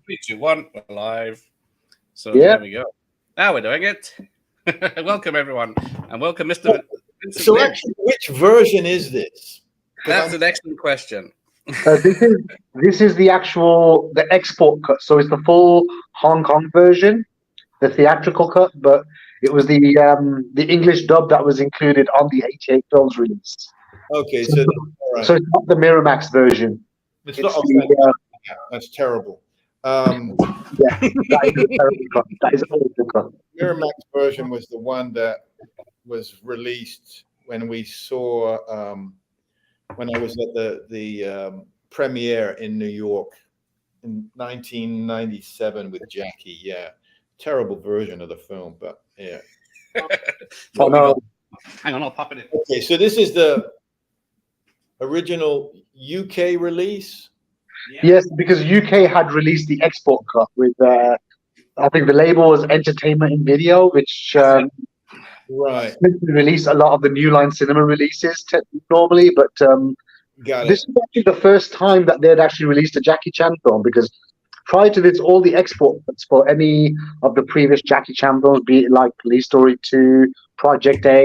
Three, two, one, we're live. So Yeah. there we go. Now we're doing it. Welcome everyone, and welcome Mr. Vincent So Lynn. actually, which version is this? That's an excellent question. This is the export cut. So it's the full Hong Kong version, the theatrical cut, but it was the English dub that was included on the 88 films release. Okay, So, so all right. so it's not the Miramax version. It's It's not, the, that's terrible. yeah, that is a terrible cut. That is an awful cut. Miramax version was the one that was released when we saw when I was at the premiere in New York in 1997 with Jackie. Yeah, terrible version of the film, but yeah. Oh, no. Hang on, I'll pop it in. Okay, so this is the original UK release. Yes, because UK had released the export cut with, I think the label was Entertainment in Video, which Right. release a lot of the New Line Cinema releases normally, but Got this it. is actually the first time that they'd actually released a Jackie Chan film, because prior to this, all the export cuts for any of the previous Jackie Chan films, be it like Police Story 2, Project A,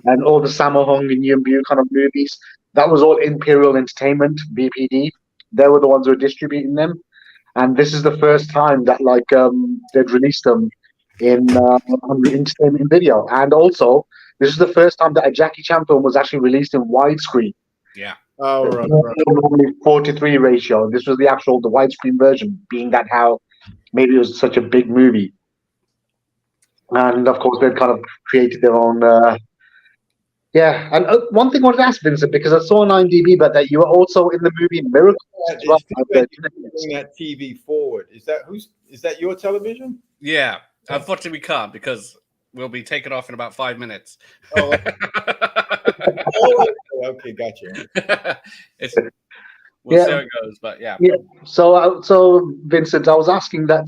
and all the Sammo Hung and Yuen Bu kind of movies, that was all Imperial Entertainment, BPD. They were the ones who were distributing them. And this is the first time that they'd released them in on Entertainment in Video. And also, this is the first time that a Jackie Chan film was actually released in widescreen. Yeah. Oh, right. Normally 4:3 ratio. This was the widescreen version, being that how maybe it was such a big movie. And of course, they'd kind of created their own. Yeah, and one thing I wanted to ask Vincent, because I saw on IMDb, but that you were also in the movie Miracles as well. Bring that TV forward. Is that your television? Yeah. Unfortunately, we can't because we'll be taken off in about 5 minutes. Oh, okay, gotcha. We'll see how it goes, but yeah. Yeah. So Vincent, I was asking that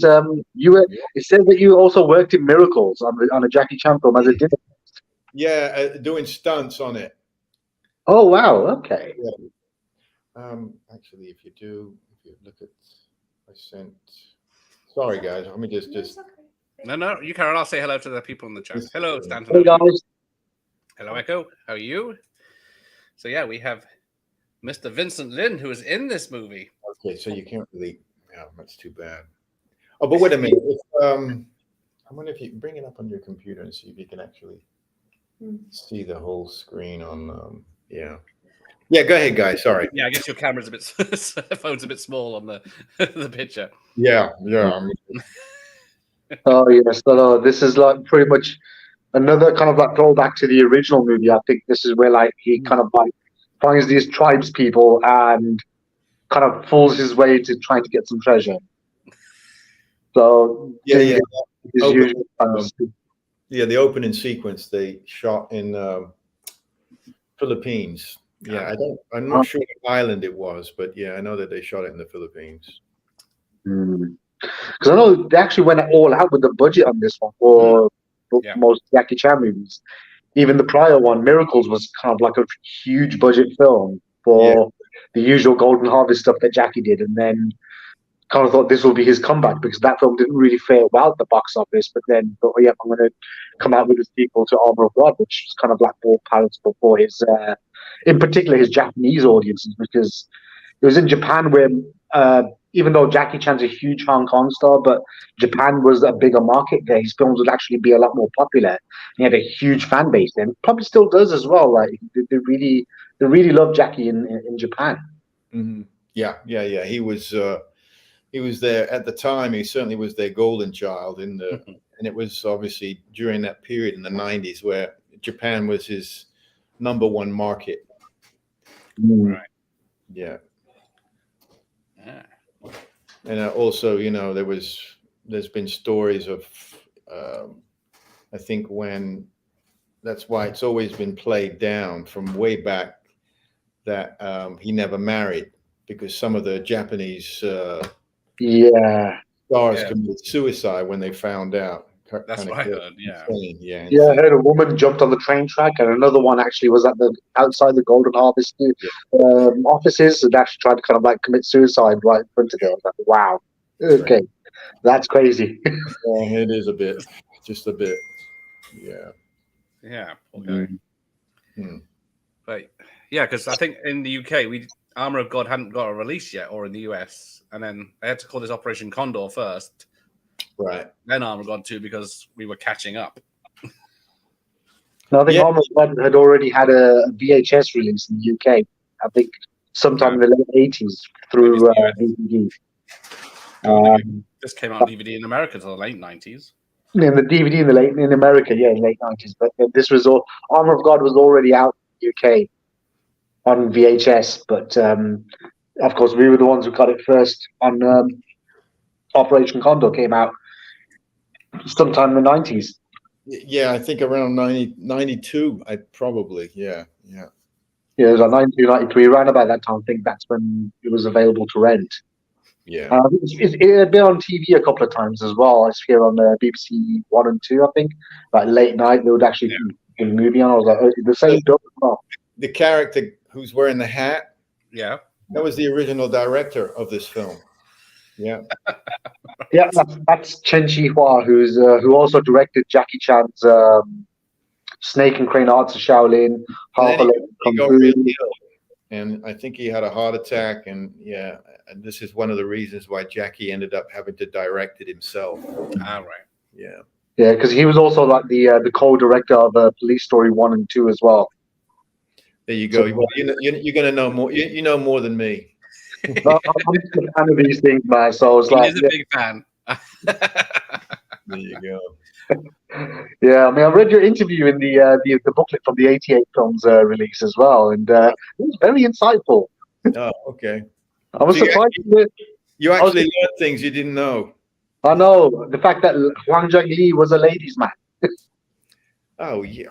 it said that you also worked in Miracles on a Jackie Chan film as a dinner. Yeah, doing stunts on it. Oh wow! Okay. Yeah. Actually, if you look at, I sent. Sorry, guys. Let me just. No, you carry on. I'll say hello to the people in the chat. Hello, Stanton. Hey guys. Hello, Echo. How are you? So yeah, we have Mr. Vincent Lynn, who is in this movie. Okay, so you can't really. Oh, that's too bad. Oh, but wait a minute. I wonder if you can bring it up on your computer and see if you can actually see the whole screen on. Yeah. Go ahead, guys. Sorry. Yeah, I guess your camera's phone's a bit small on the picture. Yeah. Oh yes, no, this is like pretty much another kind of like throwback to the original movie. I think this is where like he kind of like finds these tribes people and kind of fools his way into trying to get some treasure. So Yeah. Yeah, The opening sequence they shot in Philippines. Yeah, I'm not sure what island it was, but yeah, I know that they shot it in the Philippines. Because I know they actually went all out with the budget on this one for most Jackie Chan movies. Even the prior one, Miracles, was kind of like a huge budget film for the usual Golden Harvest stuff that Jackie did, and then kind of thought this will be his comeback because that film didn't really fare well at the box office. But then thought, I'm going to come out with a sequel to Armor of God, which was kind of like more palatable for his, in particular, his Japanese audiences, because it was in Japan where, even though Jackie Chan's a huge Hong Kong star, but Japan was a bigger market there. His films would actually be a lot more popular. He had a huge fan base there, and probably still does as well. Like they really love Jackie in Japan. Mm-hmm. Yeah. He was there at the time. He certainly was their golden child and it was obviously during that period in the 90s where Japan was his number one market. Right. Yeah. And also, there's been stories of, I think that's why it's always been played down from way back that he never married because some of the Japanese stars committed suicide when they found out. That's what I heard. Yeah. I heard a woman jumped on the train track, and another one actually was outside the Golden Harvest offices and actually tried to kind of like commit suicide right in front of it. I was like, wow. Okay, that's crazy. It is a bit, just a bit. Yeah. Yeah, poor guy. Hmm. But yeah, because I think in the UK, Armor of God hadn't got a release yet, or in the US, and then they had to call this Operation Condor first, Right. then Armor of God 2 because we were catching up. No, I think Yeah. Armored God had already had a VHS release in the UK. I think sometime in the late 80s Maybe through it's the US. DVD. I don't think Um, this came out on DVD in America until the late 90s. in the DVD in America, yeah, in the late 90s. But this was all Armor of God was already out in the UK on VHS. But of course, we were the ones who got it first on Operation Condor came out sometime in the 90s. Yeah, I think around 92, I probably, yeah. Yeah, it was like 92, 93, around about that time. I think that's when it was available to rent. Yeah. It had been on TV a couple of times as well. I was here on BBC 1 and 2, I think. Like late night, they would actually do a movie on. I was like, oh, the same dub as well. The character who's wearing the hat, Yeah. that was the original director of this film. Yeah. Yeah, that's Chen Chi-hua, who also directed Jackie Chan's Snake and Crane Arts of Shaolin, Half a And then Leg he Kung got Fu. really ill, and I think he had a heart attack, and yeah, and this is one of the reasons why Jackie ended up having to direct it himself. All right. Yeah. Yeah, because he was also like the co-director of Police Story 1 and 2 as well. There you go. Well, you're going to know more. You know more than me. I'm just a fan of these things, man. So I was He like, is a big fan. There you go. yeah, I mean, I read your interview in the booklet from the '88 films release as well, and it was very insightful. Oh, okay. I was So you surprised. You actually learned things you didn't know. I know the fact that Huang Zhengli was a ladies' man. Oh yeah,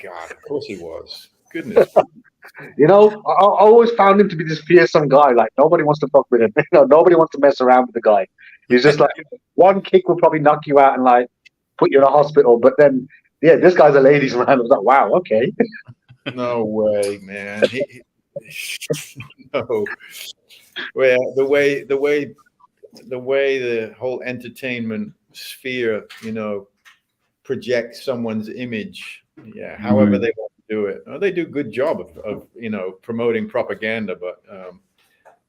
God, of course he was. Goodness. You know, I always found him to be this fearsome guy. Like nobody wants to fuck with him. Nobody wants to mess around with the guy. He's just like one kick will probably knock you out and like put you in a hospital. But then, yeah, this guy's a ladies' man. I was like, wow, okay. No way, man. No. Well, the way the whole entertainment sphere, projects someone's image, yeah, however they want to do it. They do a good job of promoting propaganda, but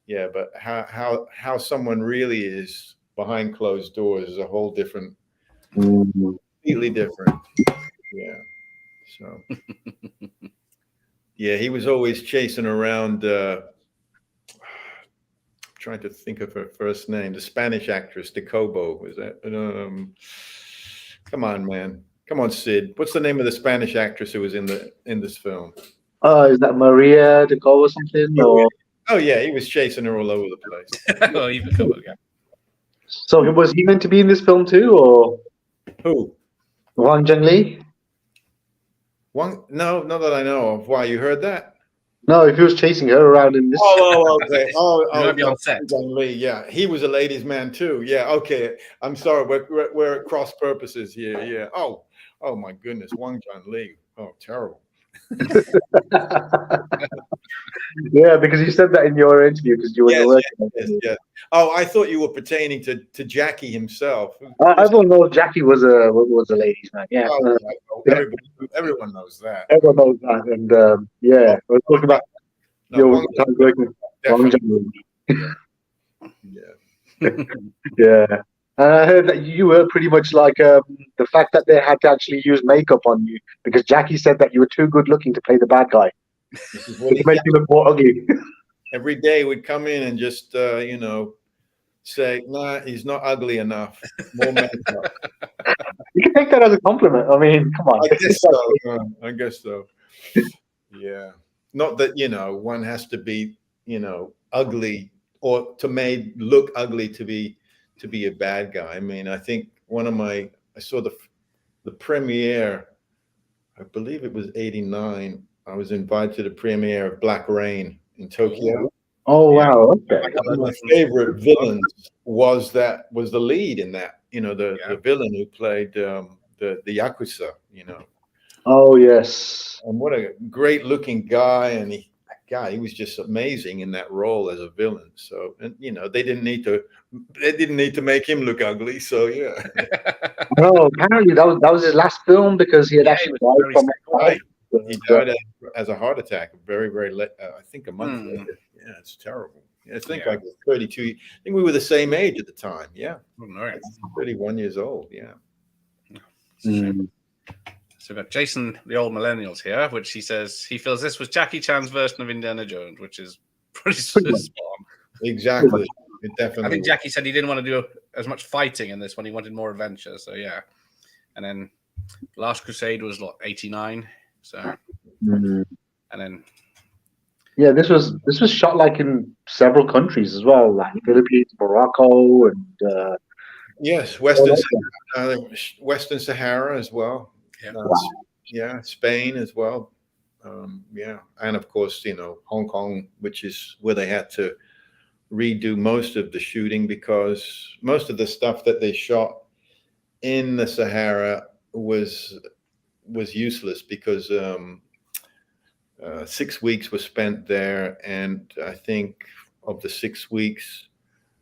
yeah, but how someone really is behind closed doors is a whole different, completely different. Yeah. So yeah, he was always chasing around, trying to think of her first name, the Spanish actress, Jacobo. Was that? Come on, man. Come on, Sid. What's the name of the Spanish actress who was in this film? Is that Maria de Go or something? Or Oh yeah, he was chasing her all over the place. Oh, even cool, yeah. so was he meant to be in this film too, or Who? Wang Zhengli? One? No, not that I know of. Why, you heard that? No, if he was chasing her around in this. Okay. You might be on set. Lee. Yeah, he was a ladies' man too. Yeah. Okay. I'm sorry. We're at cross purposes here. Yeah. Oh my goodness, Wang Lee. Oh, terrible. Yeah, because you said that in your interview because you were working. Yes. Oh, I thought you were pertaining to Jackie himself. Everyone knows Jackie was a ladies' man. Yeah, Everyone knows that. everyone knows that, and yeah, I was talking about your time working with Wang Zhengli. Yeah. Yeah. And I heard that you were pretty much like the fact that they had to actually use makeup on you because Jackie said that you were too good looking to play the bad guy. This is what To make you look more ugly. every day we'd come in and just say, nah, he's not ugly enough. More makeup. You can take that as a compliment. I mean, come on. I guess so. Yeah. Not that, one has to be, ugly or look ugly to be a bad guy. I mean, I think I saw the premiere, I believe it was 89. I was invited to the premiere of Black Rain in Tokyo. Oh, wow. Okay. One of my favorite villains was the lead in that, the villain who played the Yakuza, Oh, yes. And what a great looking guy. And God, he was just amazing in that role as a villain. So, and you know, they didn't need to make him look ugly. So yeah. No, apparently that was his last film because he had actually died from right. He died as a heart attack, very, very late. I think a month later. Yeah, it's terrible. Yeah, I think like 32. I think we were the same age at the time. Yeah, 31 years old. Yeah. Mm. So we've got Jason, the old millennials here, which he says he feels this was Jackie Chan's version of Indiana Jones, which is pretty spot on. Exactly. It definitely. I think Jackie said he didn't want to do as much fighting in this one. He wanted more adventure. So yeah. And then Last Crusade was like 89. So and then this was shot like in several countries as well, like Philippines, Morocco, and yes, Western Sahara as well. Yeah, Spain as well. And of course, you know, Hong Kong, which is where they had to redo most of the shooting because most of the stuff that they shot in the Sahara was useless because 6 weeks were spent there, and I think of the 6 weeks,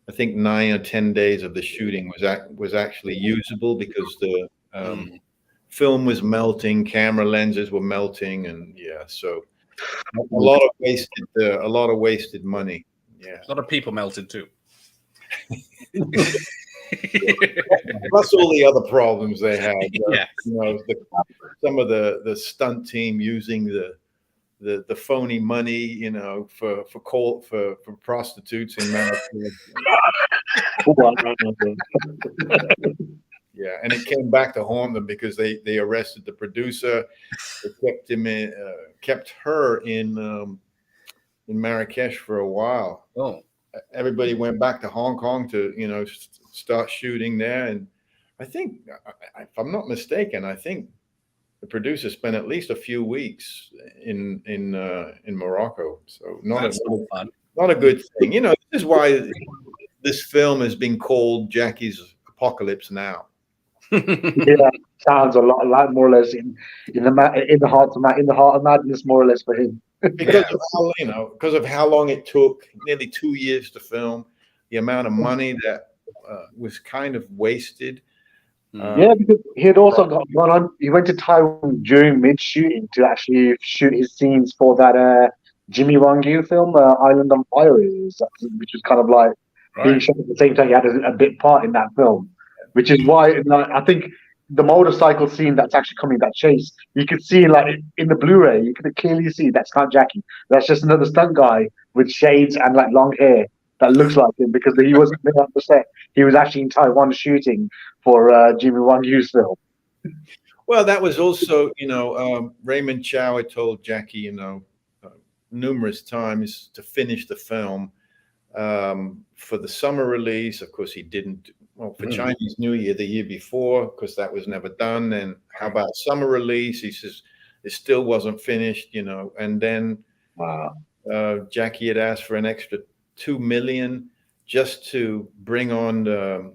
I think 9 or 10 days of the shooting was actually usable because the film was melting, camera lenses were melting, and so a lot of wasted money. Yeah, a lot of people melted too. Plus all the other problems they had. You know, some of the stunt team using the phony money, you know, for prostitutes in America. Yeah, and it came back to haunt them because they arrested the producer. They kept her in Marrakesh for a while. Oh, everybody went back to Hong Kong to, you know, start shooting there. And I think, if I'm not mistaken, I think the producer spent at least a few weeks in Morocco. So not a good thing. You know, this is why this film has been called Jackie's Apocalypse Now. Yeah, sounds a lot more or less in the heart of madness, more or less for him. Because of how long it took, nearly 2 years to film, the amount of money that was kind of wasted. Because he had also gone on. He went to Taiwan during mid-shooting to actually shoot his scenes for that Jimmy Wang Yu film, Island on Fire, which was kind of like being shot at the same time. He had a bit part in that film, which is why I think the motorcycle scene that's actually coming, that chase, you could see like in the Blu-ray, you could clearly see that's not Jackie. That's just another stunt guy with shades and like long hair that looks like him because he wasn't there on the set. He was actually in Taiwan shooting for Jimmy Wang Yu's film. Well, that was also, Raymond Chow had told Jackie, numerous times to finish the film for the summer release. Of course, he didn't. Well, for Chinese New Year the year before, because that was never done. And how about summer release? He says it still wasn't finished, And then Jackie had asked for an extra $2 million just to bring on the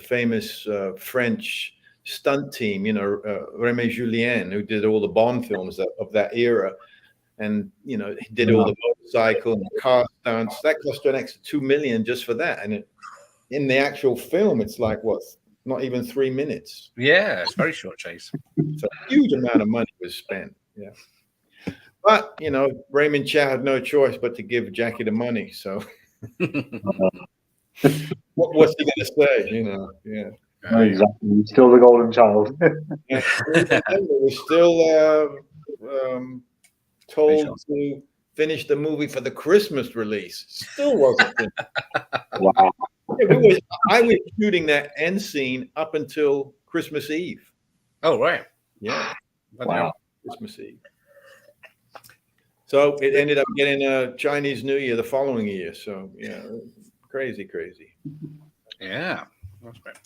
famous French stunt team, Rémy Julien, who did all the Bond films of that era. And, he did all the motorcycle and the car stunts. That cost an extra $2 million just for that. And in the actual film, it's like, not even 3 minutes. Yeah, it's very short chase. So a huge amount of money was spent. Yeah. But, Raymond Chow had no choice but to give Jackie the money. So what's he going to say, Yeah. Exactly. He's still the golden child. We're still told to finish the movie for the Christmas release. Still wasn't finished. Wow. I was shooting that end scene up until Christmas Eve. Oh, right. Yeah. Wow. Christmas Eve. So it ended up getting a Chinese New Year the following year. So, yeah, crazy. Yeah. That's great.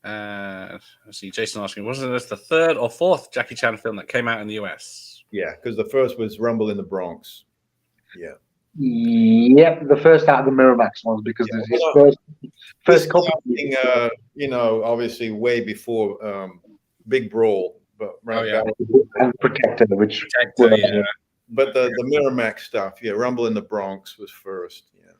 Let's see, Jason asking, wasn't this the third or fourth Jackie Chan film that came out in the US? Yeah, because the first was Rumble in the Bronx. Yeah. Yep, the first out of the Miramax ones because his first copy. Obviously way before Big Brawl, but and Protector, which but the Miramax stuff, yeah, Rumble in the Bronx was first. Yeah.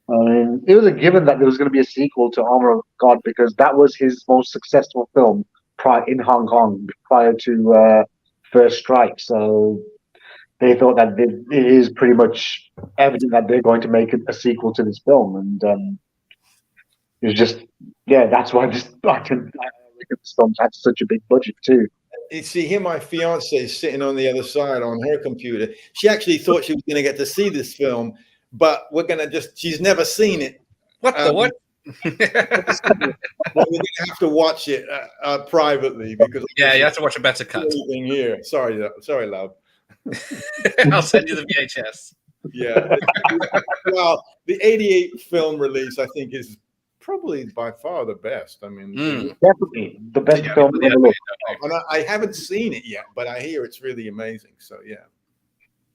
I mean, it was a given that there was going to be a sequel to Armor of God because that was his most successful film in Hong Kong prior to First Strike. So they thought that it is pretty much evident that they're going to make a sequel to this film, and it was just that's why I reckon this film had such a big budget too. You see, here my fiance is sitting on the other side on her computer. She actually thought she was going to get to see this film, but she's never seen it. What the what? We're going to have to watch it privately because you have to watch a better cut. Here, sorry, love. I'll send you the VHS. Yeah. Well, the '88 film release, I think, is probably by far the best. I mean, definitely the best film ever looked. And I haven't seen it yet, but I hear it's really amazing. So yeah.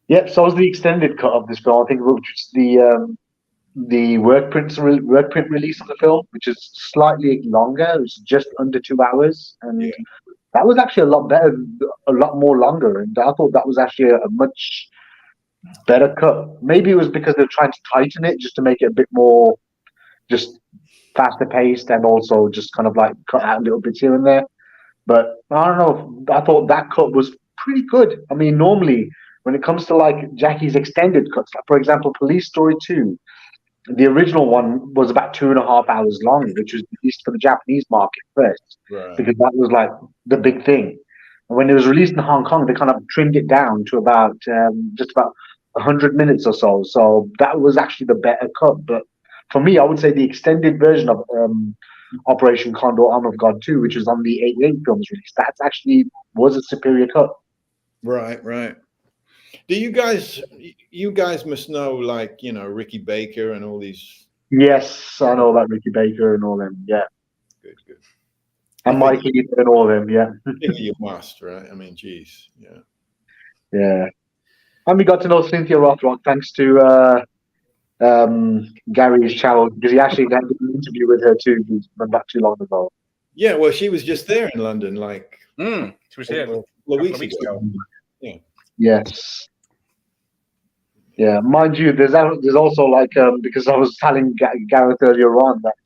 Yep. So was the extended cut of this film. I think which is the work print release of the film, which is slightly longer. It was just under 2 hours, and that was actually a lot better, a lot more longer. And I thought that was actually a much better cut. Maybe it was because they're trying to tighten it just to make it a bit more just faster paced and also just kind of like cut out little bits here and there. But I don't know. I thought that cut was pretty good. I mean, normally when it comes to like Jackie's extended cuts, like for example, Police Story 2, the original one was about 2.5 hours long, which was released for the Japanese market first, because that was like the big thing. And when it was released in Hong Kong, they kind of trimmed it down to about just about 100 minutes or so. So that was actually the better cut. But for me, I would say the extended version of Operation Condor Arm of God 2, which was on the '88 film's release, that actually was a superior cut. Right. Do you guys must know, like, Ricky Baker and all these? Yes, I know about Ricky Baker and all them. Yeah. Good. And Mike Heath and all them. Yeah. You must, right? I mean, geez, yeah. Yeah. And we got to know Cynthia Rothrock thanks to Gary's channel, because he actually had an interview with her too not too long ago. Yeah, well, she was just there in London, like she was here a week ago. Yeah. Yes. Yeah, mind you, there's also like because I was telling Gareth earlier on that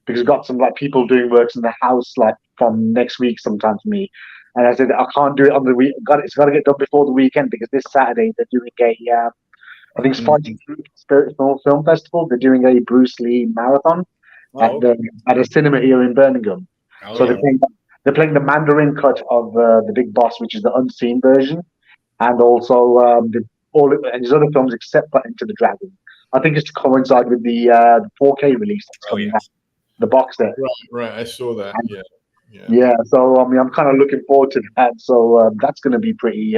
because we've got some like people doing works in the house like from next week sometime for me, and I said I can't do it on the week. It's got to get done before the weekend because this Saturday they're doing a I think it's Fighting Spirit Film Festival. They're doing a Bruce Lee marathon at a cinema here in Birmingham. They're playing the Mandarin cut of the Big Boss, which is the unseen version, and also and his other films except for Enter the Dragon. I think it's to coincide with the 4K release that's coming out, the box set. Right. I saw that. Yeah. So I mean, I'm kind of looking forward to that. So that's going to be pretty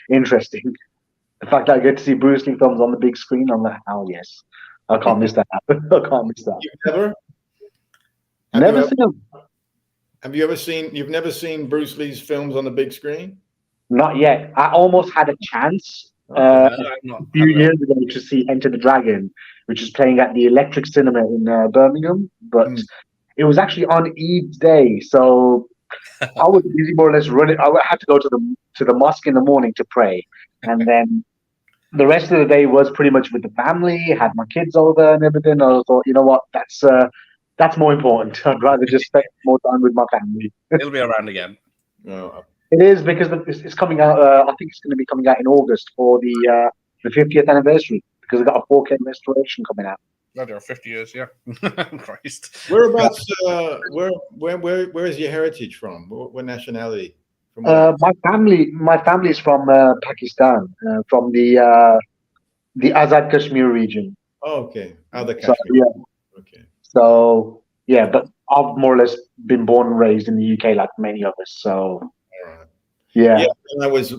interesting. The fact that I get to see Bruce Lee films on the big screen, I'm like, oh yes, I can't miss that. I can't miss that. You've never seen them. Have you ever seen? You've never seen Bruce Lee's films on the big screen? Not yet. I almost had a chance a few years ago to see Enter the Dragon, which is playing at the Electric Cinema in Birmingham, but it was actually on Eid's day, so I was busy more or less running. I had to go to the mosque in the morning to pray, and then the rest of the day was pretty much with the family. Had my kids over and everything. I thought, you know what, that's more important. I'd rather just spend more time with my family. It'll be around again. It is, because it's coming out. I think it's going to be coming out in August for the 50th anniversary, because they've got a 4K restoration coming out. No, there are 50 years, yeah. Christ. Whereabouts? Where is your heritage from? What nationality? My family is from Pakistan, from the Azad Kashmir region. Oh, okay. Azad Kashmir. So, yeah. Okay. So yeah, but I've more or less been born and raised in the UK, like many of us. So. Yeah.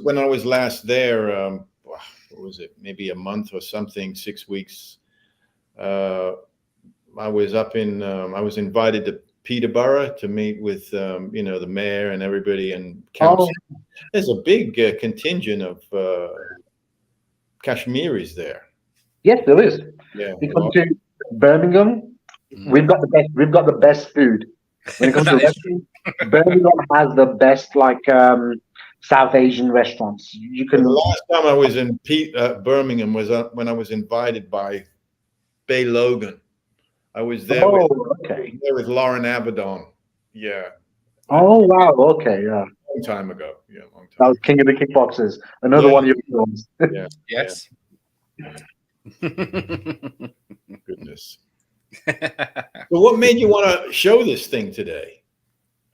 When I was last there, what was it? Maybe a month or something, 6 weeks. I was up in. I was invited to Peterborough to meet with the mayor and everybody and council. There's a big contingent of Kashmiris there. Yes, there is. Yeah. You come to Birmingham, we've got the best food. When it comes to restaurants, Birmingham has the best South Asian restaurants. You The can. last time I was in Birmingham was when I was invited by Bay Logan. I was there with Lauren Avedon. Yeah. Oh wow! Okay, yeah. Long time ago. Yeah, long That time was ago. King of the Kickboxers. Another one of your films. Yeah. Yes. Goodness. So what made you want to show this thing today?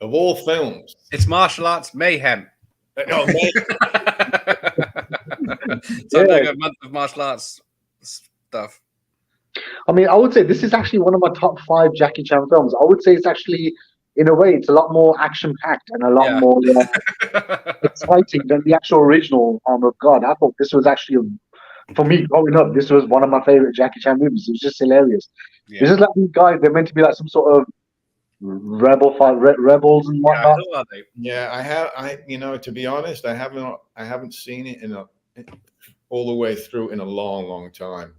Of all films. It's martial arts mayhem. Oh, man. So I'm doing a month of martial arts stuff. I mean, I would say this is actually one of my top 5 Jackie Chan films. I would say it's actually, in a way, it's a lot more action-packed and a lot more exciting than the actual original Arm of God. I thought this was actually, for me growing up, this was one of my favorite Jackie Chan movies. It was just hilarious. It's just like these guys, they're meant to be like some sort of rebels and whatnot. Who are they? Yeah, to be honest, I haven't seen it all the way through in a long, long time.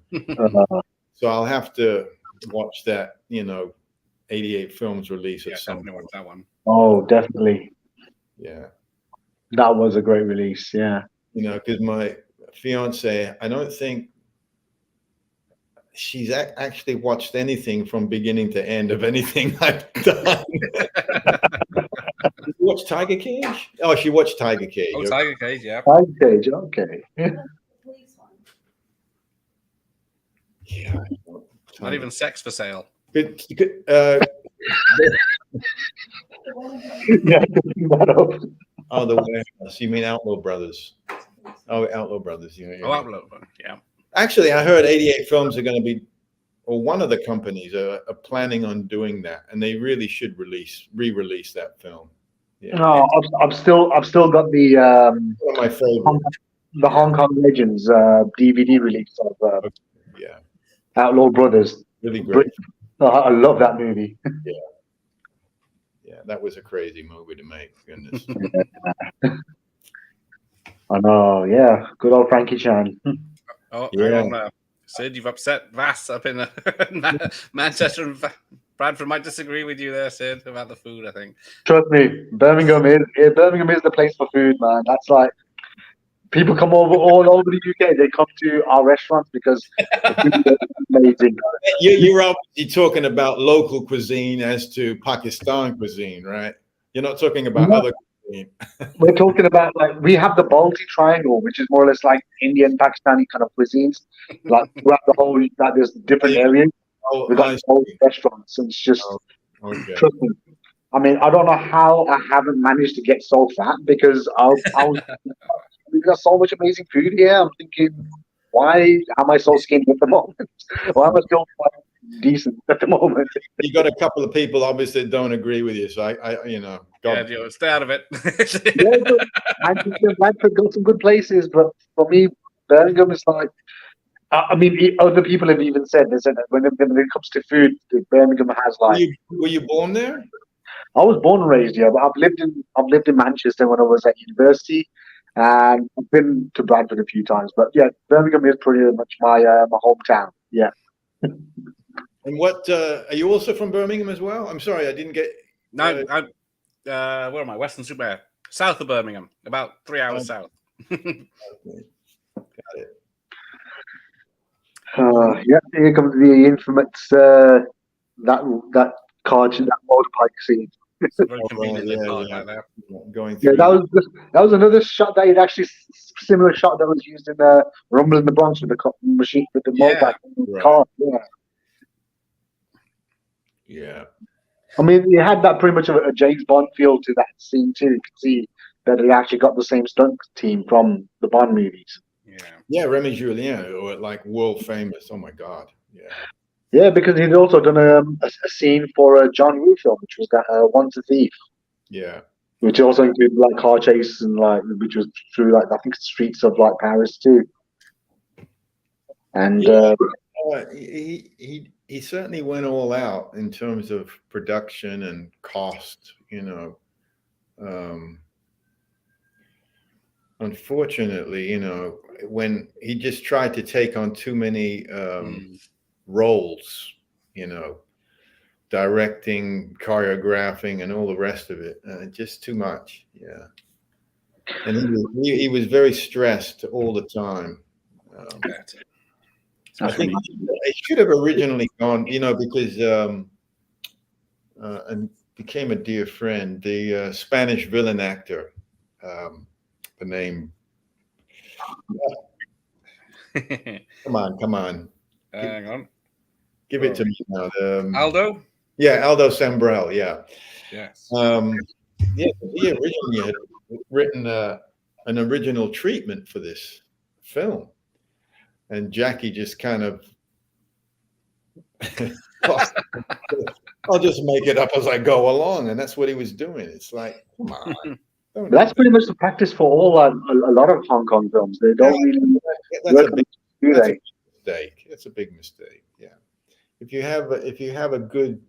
So I'll have to watch that, 88 films release at some point. Watch that one. Oh, definitely. Yeah. That was a great release, yeah. Because my fiance, I don't think she's actually watched anything from beginning to end of anything I've done. Did you watch Tiger Cage? Oh, she watched Tiger Cage. Oh, Tiger Cage, yeah. Tiger Cage, okay. Yeah. Not even sex for sale. Yeah, oh, the warehouse. You mean Outlaw Brothers? Oh, Outlaw Brothers. Yeah. Outlaw, yeah. Actually, I heard 88 Films are going to be, or one of the companies are planning on doing that, and they really should re-release that film. Yeah. No, I've still got the one of my favorite, the Hong Kong Legends DVD release of Outlaw Brothers. Really great. I love that movie. Yeah, that was a crazy movie to make. Goodness. I know. Yeah, good old Frankie Chan. Oh, hang on, Sid, you've upset Vass up in Manchester. And Bradford might disagree with you there, Sid, about the food. I think. Trust me, Birmingham is the place for food, man. That's like people come all over the UK. They come to our restaurants because the food is amazing. You're obviously talking about local cuisine as to Pakistan cuisine, right? You're not talking about other cuisine. We're talking about we have the Balti Triangle, which is more or less like Indian, Pakistani kind of cuisines. Like throughout the whole, there's different areas. We got restaurants, and it's just. Trust me. I mean, I don't know how I haven't managed to get so fat because we got so much amazing food here. I'm thinking, why am I so skinny at the moment? Why am I still quite decent at the moment? You got a couple of people obviously that don't agree with you, so I stay out of it. Manchester got some good places, but for me, Birmingham is like. I mean, other people have even said that when it comes to food, Birmingham has like. Were you born there? I was born and raised here, but I've lived in Manchester when I was at university, and I've been to Bradford a few times. But yeah, Birmingham is pretty much my hometown. Yeah. And what are you also from Birmingham as well? I'm sorry, I didn't get. No, I'm. Where am I? Western Super, south of Birmingham, about 3 hours south. Okay. Got it. Yeah, here comes the infamous that car, that motorbike scene. Very convenient like that. Going through. Yeah, that was another shot that actually similar shot that was used in Rumble in the Bronx with the machine with the motorbike car. Yeah. I mean, it had that pretty much of a James Bond feel to that scene too. You can see that it actually got the same stunt team from the Bond movies. Yeah, Remy Julien, like world famous. Oh my God. Yeah. Yeah, because he'd also done a scene for a John Woo film, which was that Once a Thief. Yeah. Which also included like car chases and which was through I think streets of Paris too. And he certainly went all out in terms of production and cost. Unfortunately, when he just tried to take on too many roles, directing, choreographing, and all the rest of it, just too much. Yeah. and he was very stressed all the time. I think it should have originally gone, because and became a dear friend, the Spanish villain actor, the name. Come on. Hang on. Give it to me now. Aldo? Yeah, Aldo Sambrell. Yeah. Yes. He originally had written an original treatment for this film, and Jackie just kind of, I'll just make it up as I go along, and that's what he was doing. It's like, come on. That's pretty much the practice for all a lot of Hong Kong films. They don't really work on it, do they? Mistake. That's a big mistake. Yeah. If you have a good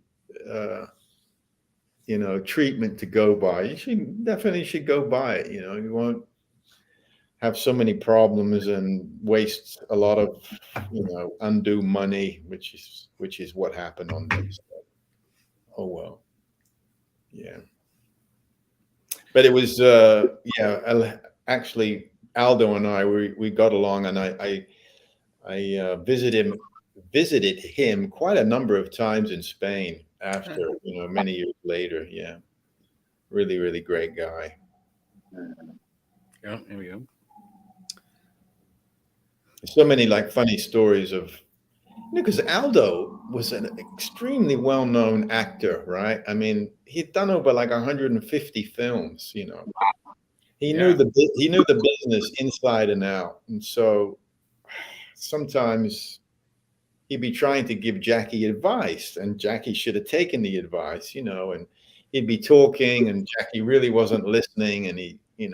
treatment to go by, you should go by it. You won't have so many problems and waste a lot of undue money, which is what happened on this. Oh well. Yeah. But it was actually Aldo and I we got along, and I visited him quite a number of times in Spain after, many years later. Yeah. Really, really great guy. Yeah, here we go. So many funny stories of, because Aldo was an extremely well-known actor, right? I mean, he'd done over 150 films. He knew the business inside and out, and so sometimes he'd be trying to give Jackie advice, and Jackie should have taken the advice, and he'd be talking, and Jackie really wasn't listening, and he'd be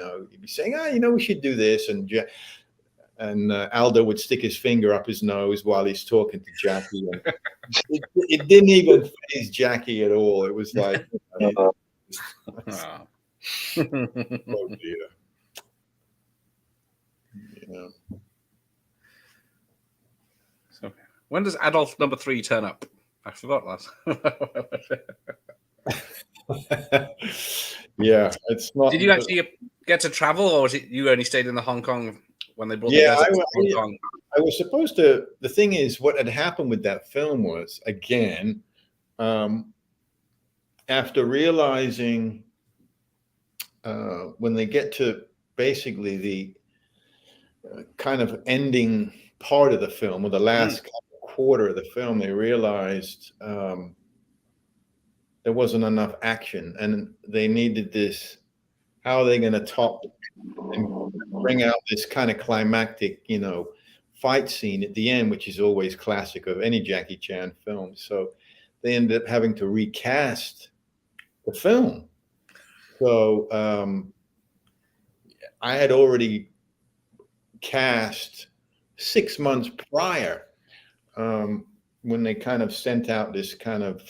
saying, we should do this, and Aldo would stick his finger up his nose while he's talking to Jackie. And it didn't even faze Jackie at all. It was like, oh dear. So, when does Adolf number 3 turn up? I forgot that. Yeah, it's not. Did you actually get to travel, or was it you only stayed in the Hong Kong? When they brought I was supposed to. The thing is, what had happened with that film was, again, after realizing when they get to basically the kind of ending part of the film, or the last quarter of the film, they realized there wasn't enough action, and they needed this. How are they going to top and bring out this kind of climactic, fight scene at the end, which is always classic of any Jackie Chan film. So they ended up having to recast the film. So I had already cast 6 months prior, when they kind of sent out this kind of,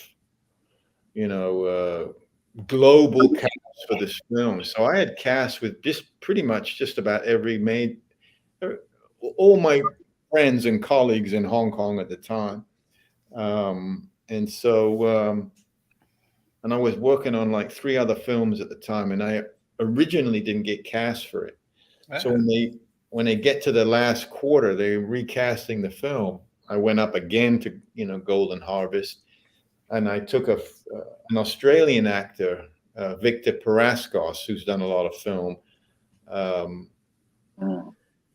global cast for this film. So I had cast with pretty much just about all my friends and colleagues in Hong Kong at the time. And so, and I was working on 3 other films at the time, and I originally didn't get cast for it. So when they get to the last quarter, they're recasting the film. I went up again to, Golden Harvest, and I took an Australian actor, Victor Paraskos, who's done a lot of film.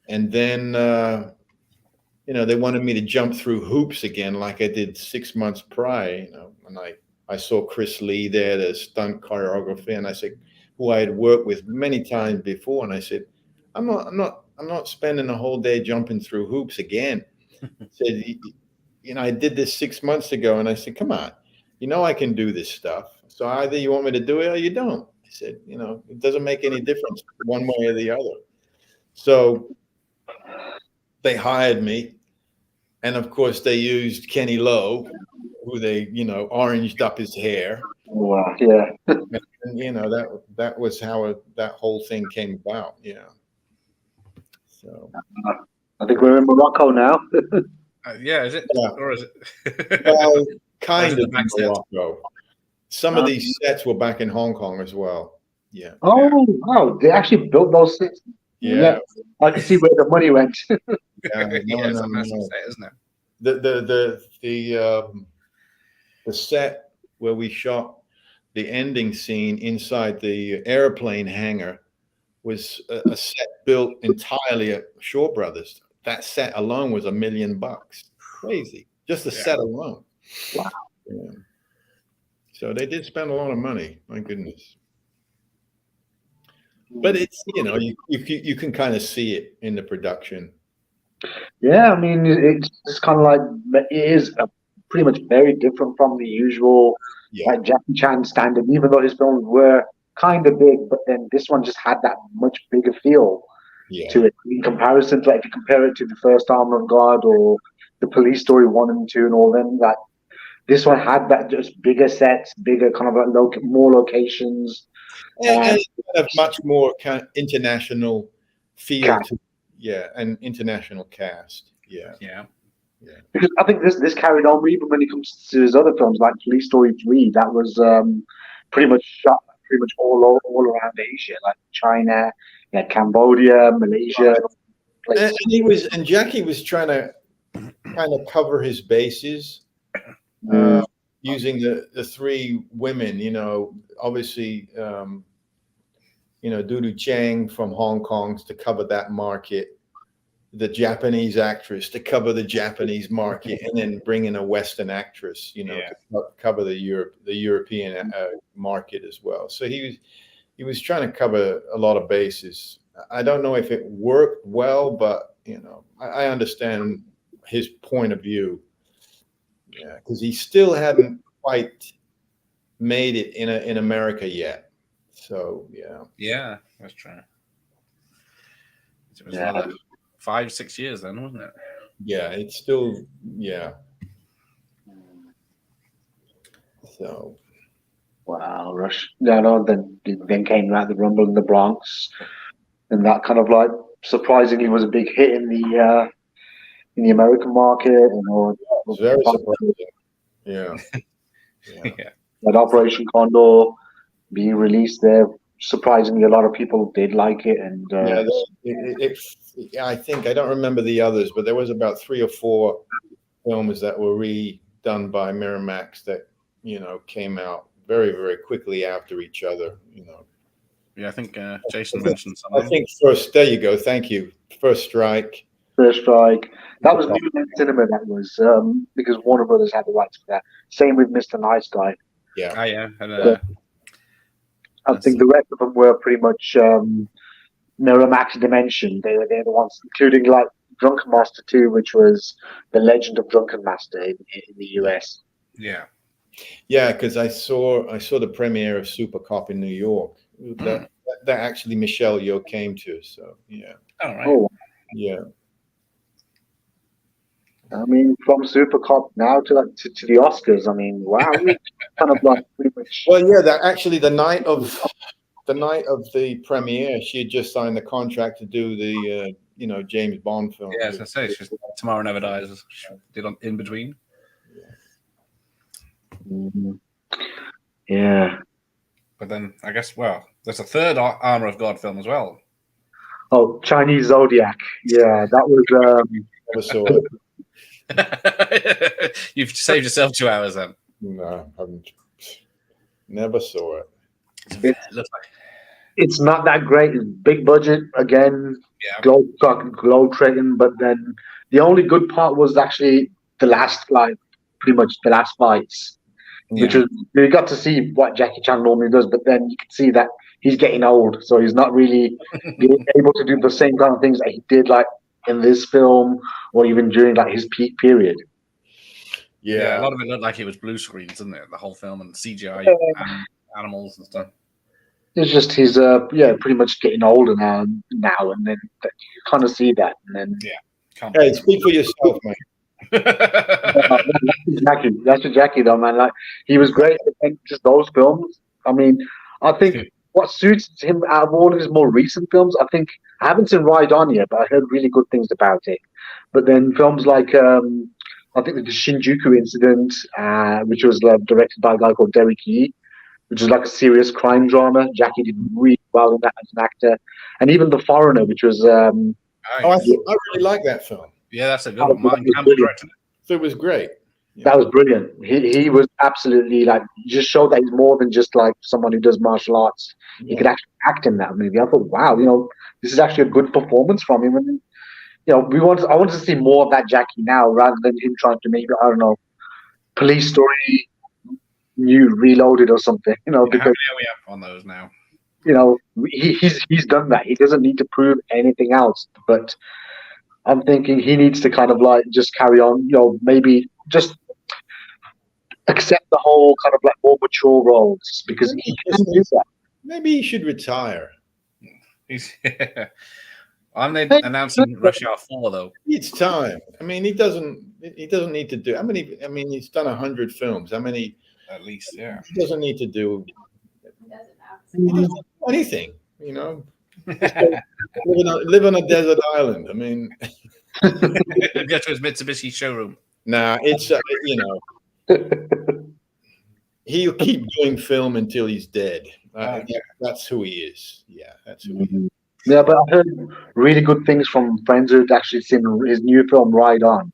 And then, they wanted me to jump through hoops again, like I did 6 months prior, and I saw Chris Lee there, the stunt choreographer, and I said, who I had worked with many times before. And I said, I'm not spending a whole day jumping through hoops again. I said, I did this 6 months ago. And I said, come on, I can do this stuff. So either you want me to do it or you don't. I said, it doesn't make any difference one way or the other. So they hired me. And of course they used Kenny Lowe, who they, oranged up his hair. Wow, yeah. And, that was how that whole thing came about. Yeah. So I think we're in Morocco now. Yeah, is it? Yeah. Or is it? Kind of Morocco. Some of these sets were back in Hong Kong as well. Yeah. Oh, wow. They actually built those sets. Yeah. I can see where the money went. Yeah, It's a massive set, isn't it? The set where we shot the ending scene inside the airplane hangar was a set built entirely at Shaw Brothers. That set alone was $1 million. Crazy. Just the set alone. Wow. Yeah. So they did spend a lot of money. My goodness. But it's, you can kind of see it in the production. Yeah, I mean, it's kind of like, it is pretty much very different from the usual like Jackie Chan standard, even though his films were kind of big, but then this one just had that much bigger feel to it in comparison to, like, if you compare it to the first Armor of God or the Police Story 1 and 2 and all them, that this one had that just bigger sets, bigger kind of like more locations. And kind of much more kind of international feel to and international cast. Yeah. Because I think this carried on even when it comes to his other films, like Police Story 3, that was pretty much shot pretty much all around Asia, like China, Cambodia, Malaysia. And Jackie was trying to kind of cover his bases, using the three women, obviously, Dudu Chang from Hong Kong to cover that market, the Japanese actress to cover the Japanese market, and then bring in a Western actress, to cover the European market as well. So he was trying to cover a lot of bases. I don't know if it worked well, but I understand his point of view. Yeah, because he still hadn't quite made it in America yet. So yeah, that's true. It was another 5-6 years then, wasn't it? Yeah, it's still So wow, Rush. Then came out the Rumble in the Bronx, and that kind of like surprisingly was a big hit in the American market, and all. It was very surprising. Yeah. That Operation Condor being released there, surprisingly, a lot of people did like it, and I think I don't remember the others, but there was about 3 or 4 films that were redone by Miramax that came out very, very quickly after each other. Yeah, I think Jason mentioned something. I think there you go. Thank you. First Strike. That was New Line Cinema. That was because Warner Brothers had the rights for that. Same with Mr. Nice Guy. Yeah. I think the rest of them were pretty much Miramax Dimension. They're the ones, including like Drunken Master 2, which was the Legend of Drunken Master in the US. Yeah. Yeah, because I saw the premiere of Super Cop in New York. That actually Michelle Yeoh came to. So yeah. All right. Oh. Yeah. I mean, from Super Cop now to the Oscars. I mean, wow, kind of like pretty much. Well, yeah, that actually the night of the premiere, she had just signed the contract to do the James Bond film. Yeah, as I say, Tomorrow Never Dies. She did on In Between. Yeah. But then I guess there's a third Armor of God film as well. Oh, Chinese Zodiac. Yeah, that was. You've saved yourself 2 hours then. No, I haven't. Never saw it. It looks like it's not that great. It's big budget again. Yeah. Glow trading, but then the only good part was actually the last, like, pretty much the last fights, which was, you got to see what Jackie Chan normally does, but then you can see that he's getting old, so he's not really being able to do the same kind of things that he did like in this film or even during like his peak period. Yeah, a lot of it looked like it was blue screens, didn't it? The whole film and CGI animals and stuff. It's just he's pretty much getting older now, and then you kind of see that, and then Hey, speak for yourself, man. That's Jackie though, man. Like, he was great in just those films. I mean, I think what suits him out of all of his more recent films, I haven't seen Ride On yet, but I heard really good things about it. But then films like I think the Shinjuku Incident, which was directed by a guy called Derek Yee, which is like a serious crime drama. Jackie did really well in that as an actor, and even The Foreigner, which was I really like that film. Yeah, that's a good one. Martin Campbell directed it. So it was great. That was brilliant. He was absolutely like, just showed that he's more than just like someone who does martial arts. He could actually act in that movie. I thought, wow, this is actually a good performance from him. And I wanted to see more of that Jackie now, rather than him trying to maybe, I don't know, Police Story new reloaded or something. Because how many are we up on those now? He's done that. He doesn't need to prove anything else. But I'm thinking he needs to kind of like just carry on. Maybe just accept the whole kind of like more mature roles, because he can do that. Maybe he should retire. I'm announcing Rush Hour 4 though. It's time. I mean, he doesn't need to do. He's done 100 films. How many? At least, yeah. He doesn't need to do. He doesn't do anything. Live on a desert island. I mean, go to his Mitsubishi showroom. Nah, it's he'll keep doing film until he's dead. That's who he is. Yeah, that's who he is. Yeah, but I heard really good things from friends who'd actually seen his new film Ride On,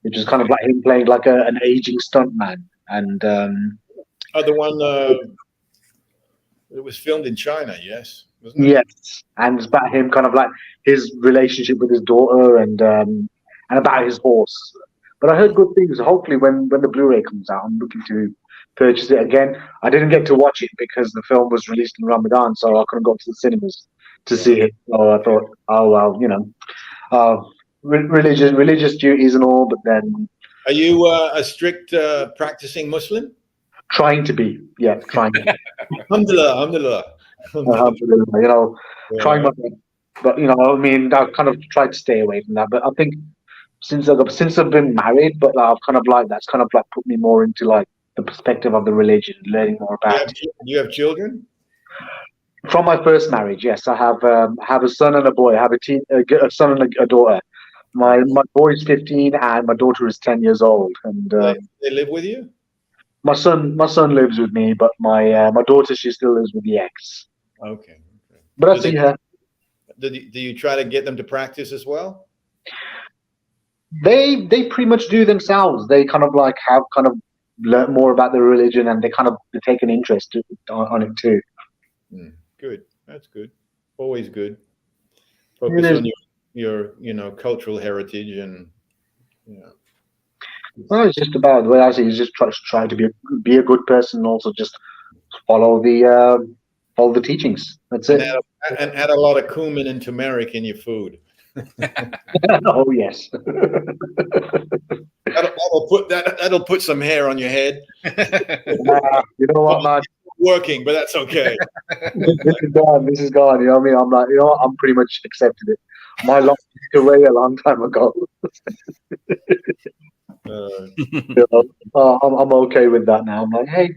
which is kind of like him playing like an aging stuntman. And the one it was filmed in China, yes, wasn't it? Yes, and it's about him kind of like his relationship with his daughter and about his horse. But I heard good things. Hopefully, when the Blu-ray comes out, I'm looking to purchase it again. I didn't get to watch it because the film was released in Ramadan, so I couldn't go to the cinemas to see it. So I thought, oh well, religious duties and all. But then, are you a strict practicing Muslim? Trying to be, yeah, trying to be. Alhamdulillah. Trying my best. But I kind of tried to stay away from that. But I think since I've been married, but I've kind of like that's kind of like put me more into like the perspective of the religion, learning more about it. You have children? From my first marriage, yes, I have a son and a boy. I have a son and a daughter. My boy is 15 and my daughter is 10 years old. And they live with you? My son lives with me, but my daughter, she still lives with the ex. Okay. But I see her. Do you try to get them to practice as well? They pretty much do themselves. They kind of like have kind of learned more about their religion, and they take an interest on it too. Good. That's good. Always good. Focus on your cultural heritage and Well, it's just about the way I see it, is just try to be a good person, and also just follow the teachings. That's it. And add a lot of cumin and turmeric in your food. Oh yes. That'll put some hair on your head. You know what, man? Working, but that's okay. This is gone. You know what I mean? I'm like, I'm pretty much accepted it. My life was away a long time ago. I'm okay with that now. I'm like, hey,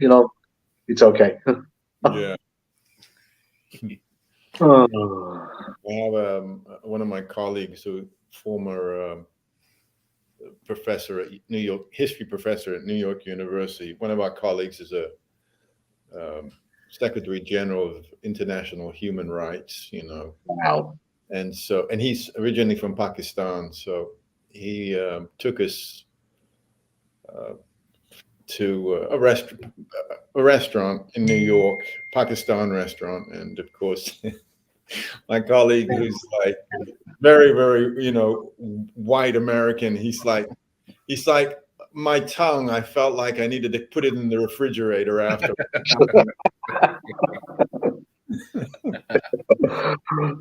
it's okay. Yeah. I have one of my colleagues, who former professor at history professor at New York University. One of our colleagues is a Secretary General of International Human Rights. Wow. And he's originally from Pakistan. So he took us to a restaurant in New York, Pakistan restaurant, and of course. My colleague, who's like very, very, white American, he's like, my tongue, I felt like I needed to put it in the refrigerator after.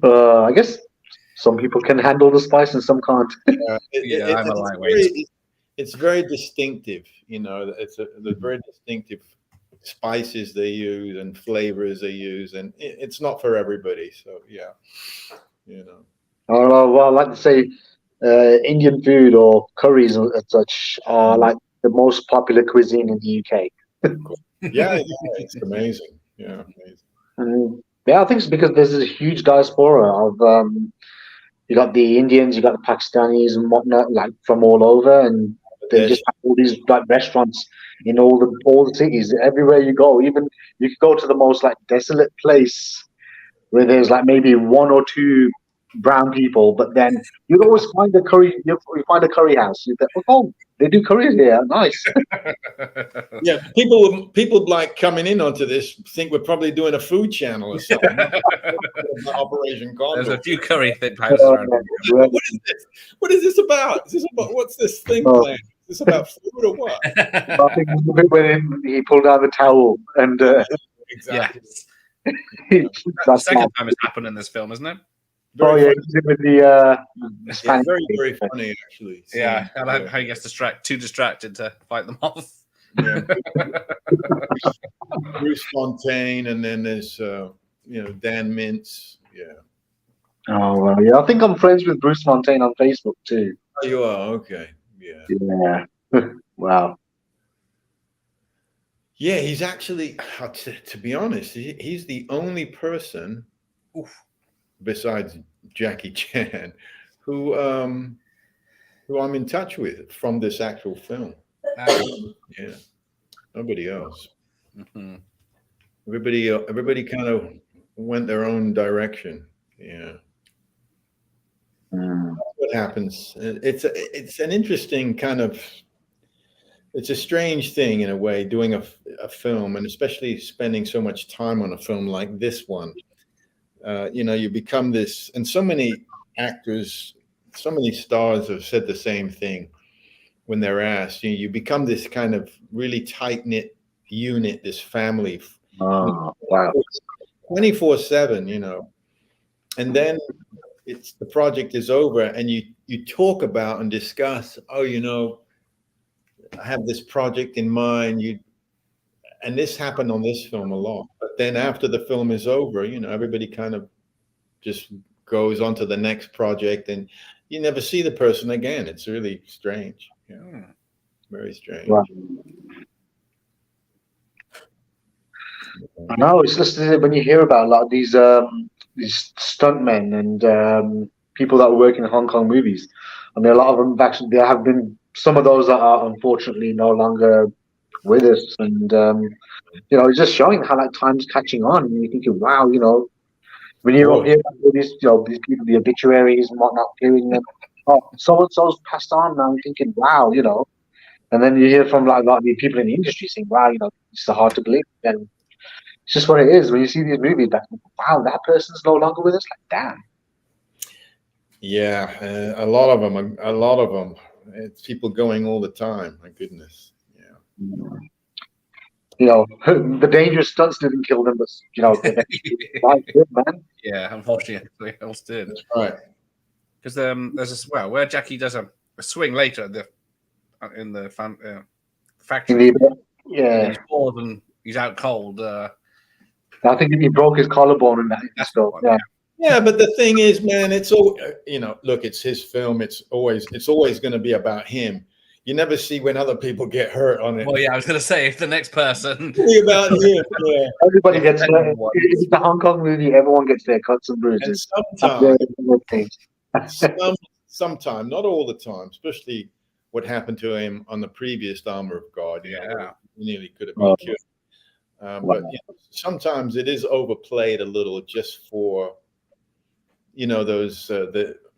I guess some people can handle the spice and some can't. I'm a lightweight. It's very distinctive, it's the very distinctive spices they use and flavors they use, and it's not for everybody. So yeah, I don't know. Well, I like to say Indian food or curries and such are like the most popular cuisine in the UK. Yeah, it's amazing. Yeah, amazing. I think it's because there's this huge diaspora of you got the Indians, you got the Pakistanis and whatnot, like from all over, and They just have all these like restaurants in all the cities. Everywhere you go, even you could go to the most like desolate place where there's like maybe one or two brown people, but then you'd always find a curry. You find a curry house. You think, oh, they do curries here. Nice. Yeah, people like coming in onto this think we're probably doing a food channel or something. Operation Condor. There's a few curry houses around. What is this? What is this about? Is this about what's this thing plan? Is this about food or what? I think the bit when he pulled down the towel and exactly. That's the second time it's happened in this film, isn't it? Very yeah, with the yeah, very funny actually. Yeah, I like how he gets too distracted to fight them off. Yeah. Bruce Fontaine, and then there's Dan Mintz. Yeah. Oh well, yeah. I think I'm friends with Bruce Fontaine on Facebook too. Oh, you are? Okay. Yeah. Yeah. Wow. Yeah, he's actually, to be honest, he's the only person, besides Jackie Chan, who I'm in touch with from this actual film. Yeah, nobody else. Mm-hmm. Everybody kind of went their own direction. Yeah. That's what happens. It's an interesting kind of. It's a strange thing in a way, doing a film, and especially spending so much time on a film like this one. You become this, and so many actors, so many stars have said the same thing when they're asked. You become this kind of really tight-knit unit, this family. Oh, wow. 24/7, and then the project is over, and you talk about and discuss, I have this project in mind. And this happened on this film a lot. But then after the film is over, everybody kind of just goes on to the next project, and you never see the person again. It's really strange. Yeah. Very strange. Wow. I know, it's just when you hear about a lot of these stuntmen and people that work in Hong Kong movies. I mean, a lot of them actually, there have been some of those that are unfortunately no longer with us, and it's just showing how like time's catching on, and you're thinking, wow, when you hear about these, these people, the obituaries and whatnot, hearing them, oh, so and so's passed on now, you're thinking, wow, and then you hear from like a lot of the people in the industry saying, wow, it's so hard to believe, and it's just what it is when you see these movies. That wow, that person's no longer with us. Like, damn. Yeah, a lot of them. It's people going all the time. My goodness. Yeah. The dangerous stunts didn't kill them, but life did, man. Yeah, unfortunately, they else did. That's right. Because there's where Jackie does a swing later in the factory. Yeah. He's bored and he's out cold. I think he broke his collarbone and that stuff. Yeah. Yeah, but the thing is, man, it's all look, it's his film. It's always going to be about him. You never see when other people get hurt on it. Well, yeah, I was going to say, if the next person. It's about him. Yeah. Everybody gets hurt. It's the Hong Kong movie. Everyone gets their cuts and bruises. And sometimes, not all the time, especially what happened to him on the previous Armor of God. Yeah, he nearly could have been killed. But sometimes it is overplayed a little, just for those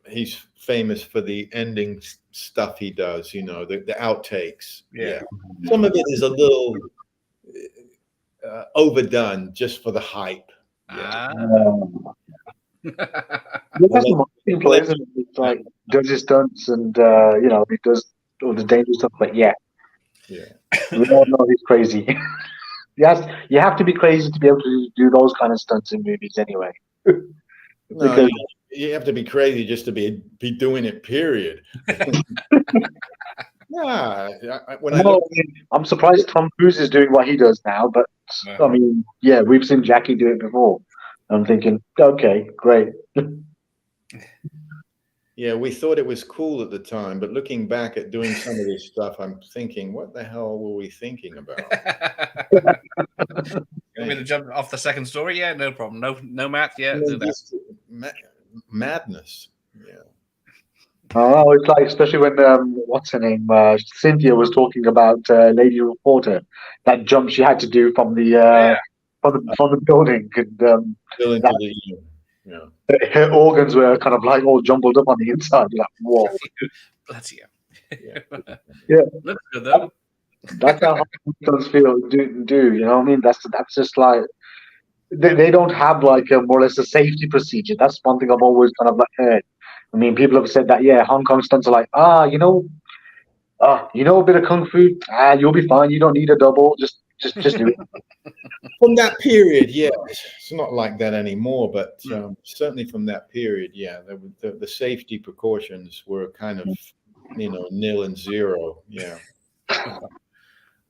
he's famous for the ending stuff he does, the outtakes. Yeah. Some of it is a little overdone just for the hype. It's like does his stunts and he does all the dangerous stuff, but we all know he's crazy. Yes, you have to be crazy to be able to do those kind of stunts in movies anyway. No, you have to be crazy just to be doing it, period. I'm surprised Tom Cruise is doing what he does now, but I mean, we've seen Jackie do it before. I'm thinking, okay, great. Yeah, we thought it was cool at the time, but looking back at doing some of this stuff, I'm thinking, what the hell were we thinking about? You want me to jump off the second story? Yeah, no problem. No math. Yeah, do that. Madness. Yeah. Oh, it's like especially when what's her name? Cynthia was talking about Lady Reporter, that jump she had to do from the Oh yeah. from the building, and Still into that the yeah. her organs were kind of like all jumbled up on the inside. You're like, whoa, Bloody Yeah. hell. yeah, Looks good though. that's how hospitals feel. Do you know what I mean? That's just like they don't have like a more or less a safety procedure. That's one thing I've always kind of like heard. I mean, people have said that yeah, Hong Kong stunts are like you know a bit of kung fu, you'll be fine. You don't need a double. Just do it. From that period, yeah, it's not like that anymore. But certainly from that period, yeah, the safety precautions were kind of nil and zero. Yeah.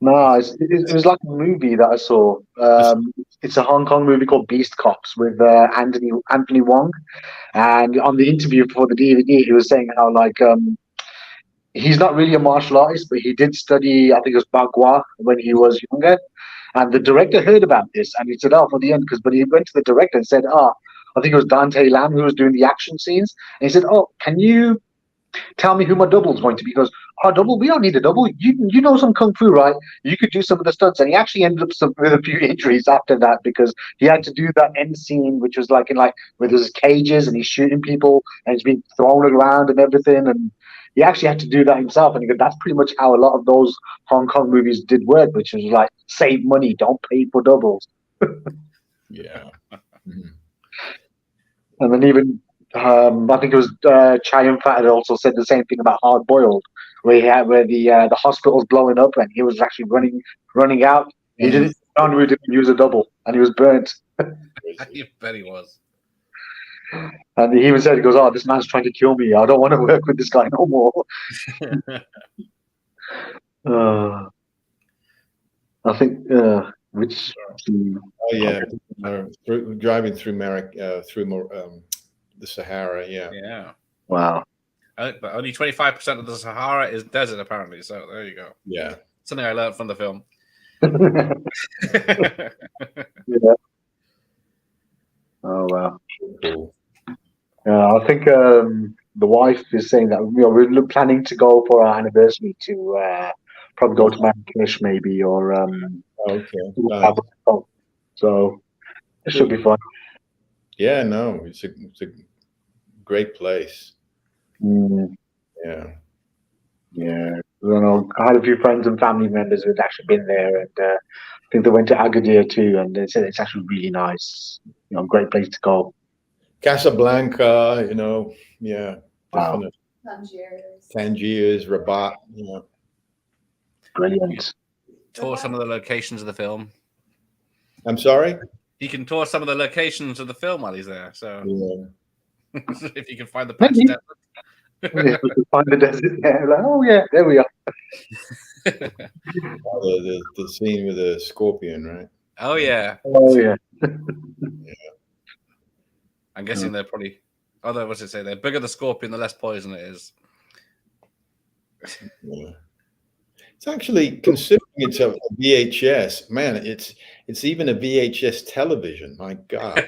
No, it was like a movie that I saw. It's a Hong Kong movie called Beast Cops with Anthony Wong. And on the interview for the DVD, he was saying how like he's not really a martial artist, but he did study, I think it was Bagua when he was younger. And the director heard about this and he said, oh, for the end, because but he went to the director and said, I think it was Dante Lam who was doing the action scenes. And he said, oh, can you tell me who my double is going to be? He goes, oh, double, we don't need a double. You know some kung fu, right? You could do some of the stunts. And he actually ended up with a few injuries after that because he had to do that end scene, which was like in like where there's cages and he's shooting people and he's being thrown around and everything. And he actually had to do that himself. And he goes, that's pretty much how a lot of those Hong Kong movies did work, which was like save money, don't pay for doubles. Yeah. Mhm. And then even I think it was Chai Yun Fat had also said the same thing about Hard Boiled, where the hospital's blowing up and he was actually running out. He didn't John Woo didn't use a double and he was burnt. You bet he was. And he even said, he goes, "Oh, this man's trying to kill me. I don't want to work with this guy no more." I think which Oh yeah, driving through the Sahara. Yeah. Yeah. wow. But only 25% of the Sahara is desert, apparently. So there you go. Yeah. Something I learned from the film. Yeah. Oh wow. Cool. I think the wife is saying that we're planning to go for our anniversary to probably go to Marrakesh maybe or Okay. Nice. so it should be fun. Yeah. No, it's a great place. Mm, Yeah. yeah, I don't know. I had a few friends and family members who'd actually been there, and I think they went to Agadir too, and they said it's actually really nice. Great place to go. Casablanca. Yeah. Wow, Definitely. Tangiers, Rabat. Yeah. brilliant. Tour some of the locations of the film. I'm sorry. He can tour some of the locations of the film while he's there. So Yeah. if you can find the patch desert. Yeah, we could find the desert there. Like, oh yeah, there we are. The scene with the scorpion, right? Oh yeah. Oh yeah. I'm guessing they're probably. Although, what's it say? The bigger the scorpion, the less poison it is. Yeah. It's actually, considering it's a VHS, man, it's even a VHS television. My God.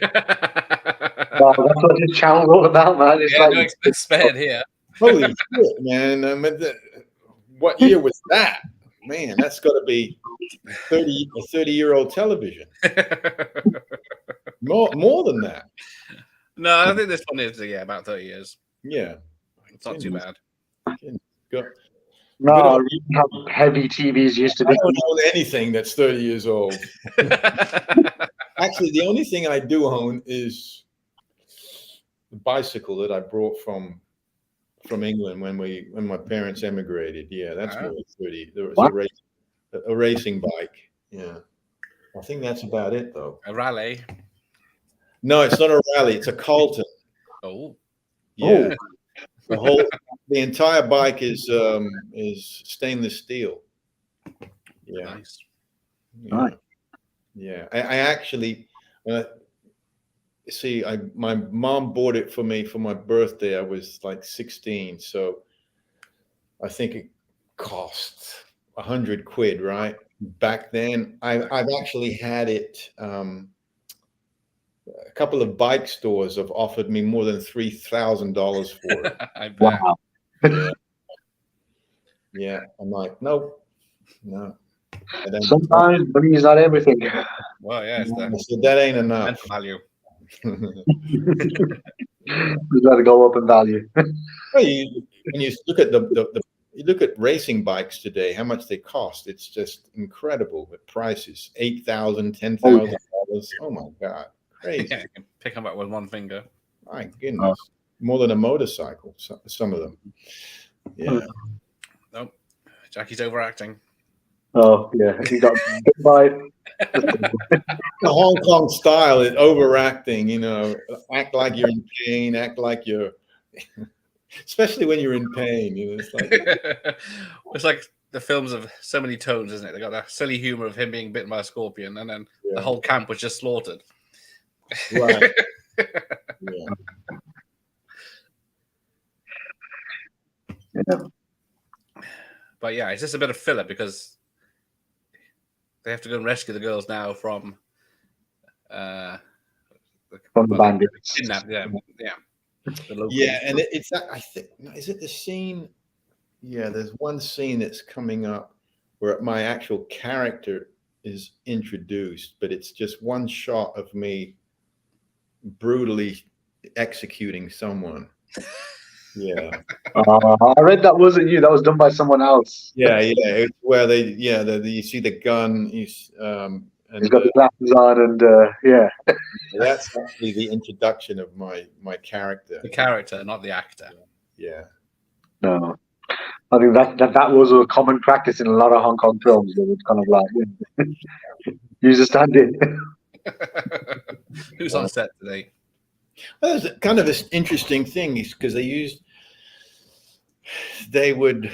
Wow, that's what this channel's all about, man. It's Yeah, like no expense spared here. Holy shit, man. I mean, what year was that? Man, that's got to be a 30-year-old television. More than that. No, I think this one is about 30 years. Yeah. It's not too bad. no, how heavy TVs used to I be. don't own anything that's 30 years old. Actually, the only thing I do own is the bicycle that I brought from England when my parents emigrated. Yeah, that's more than 30. There was a racing bike. Yeah. I think that's about it though. A rally. No, it's not a rally, it's a Carlton. Oh. Yeah. The entire bike is stainless steel. Yeah. Nice. Right. Yeah. I actually see, my mom bought it for me for my birthday. I was like 16, so I think it cost 100 quid, right? Back then, I've actually had it. A couple of bike stores have offered me more than $3,000 for it. I bet. Wow. Yeah. Yeah. I'm like, nope, no. Sometimes money is not everything. Well, yeah, it's the So that ain't enough. mental value. Just let it go up in value. Well, when you look at you look at racing bikes today, how much they cost. It's just incredible. The prices, $8,000, $10,000. Oh my God, crazy! Yeah, you can pick them up with one finger. My goodness, more than a motorcycle. Some of them. Yeah. Nope, Jackie's overacting. Oh yeah, he got bit by. The Hong Kong style is overacting. You know, act like you're in pain. Act like you're, especially when you're in pain. You know, It's like the films of So Many Tones, isn't it? They got that silly humor of him being bitten by a scorpion, and then the whole camp was just slaughtered. Right. Yeah. But yeah, it's just a bit of filler because they have to go and rescue the girls now from the bandits. Kidnapped, yeah. Yeah, and it's that, I think, is it the scene? Yeah, there's one scene that's coming up where my actual character is introduced, but it's just one shot of me brutally executing someone. Yeah. I read that wasn't you. That was done by someone else. Yeah. It's where you see the gun. And he's got the glasses on, and yeah. That's actually the introduction of my character. The character, not the actor. Yeah. No. I think that was a common practice in a lot of Hong Kong films. They would kind of like use a stand-in. Who's on set today? Well, there's kind of this interesting thing because they would,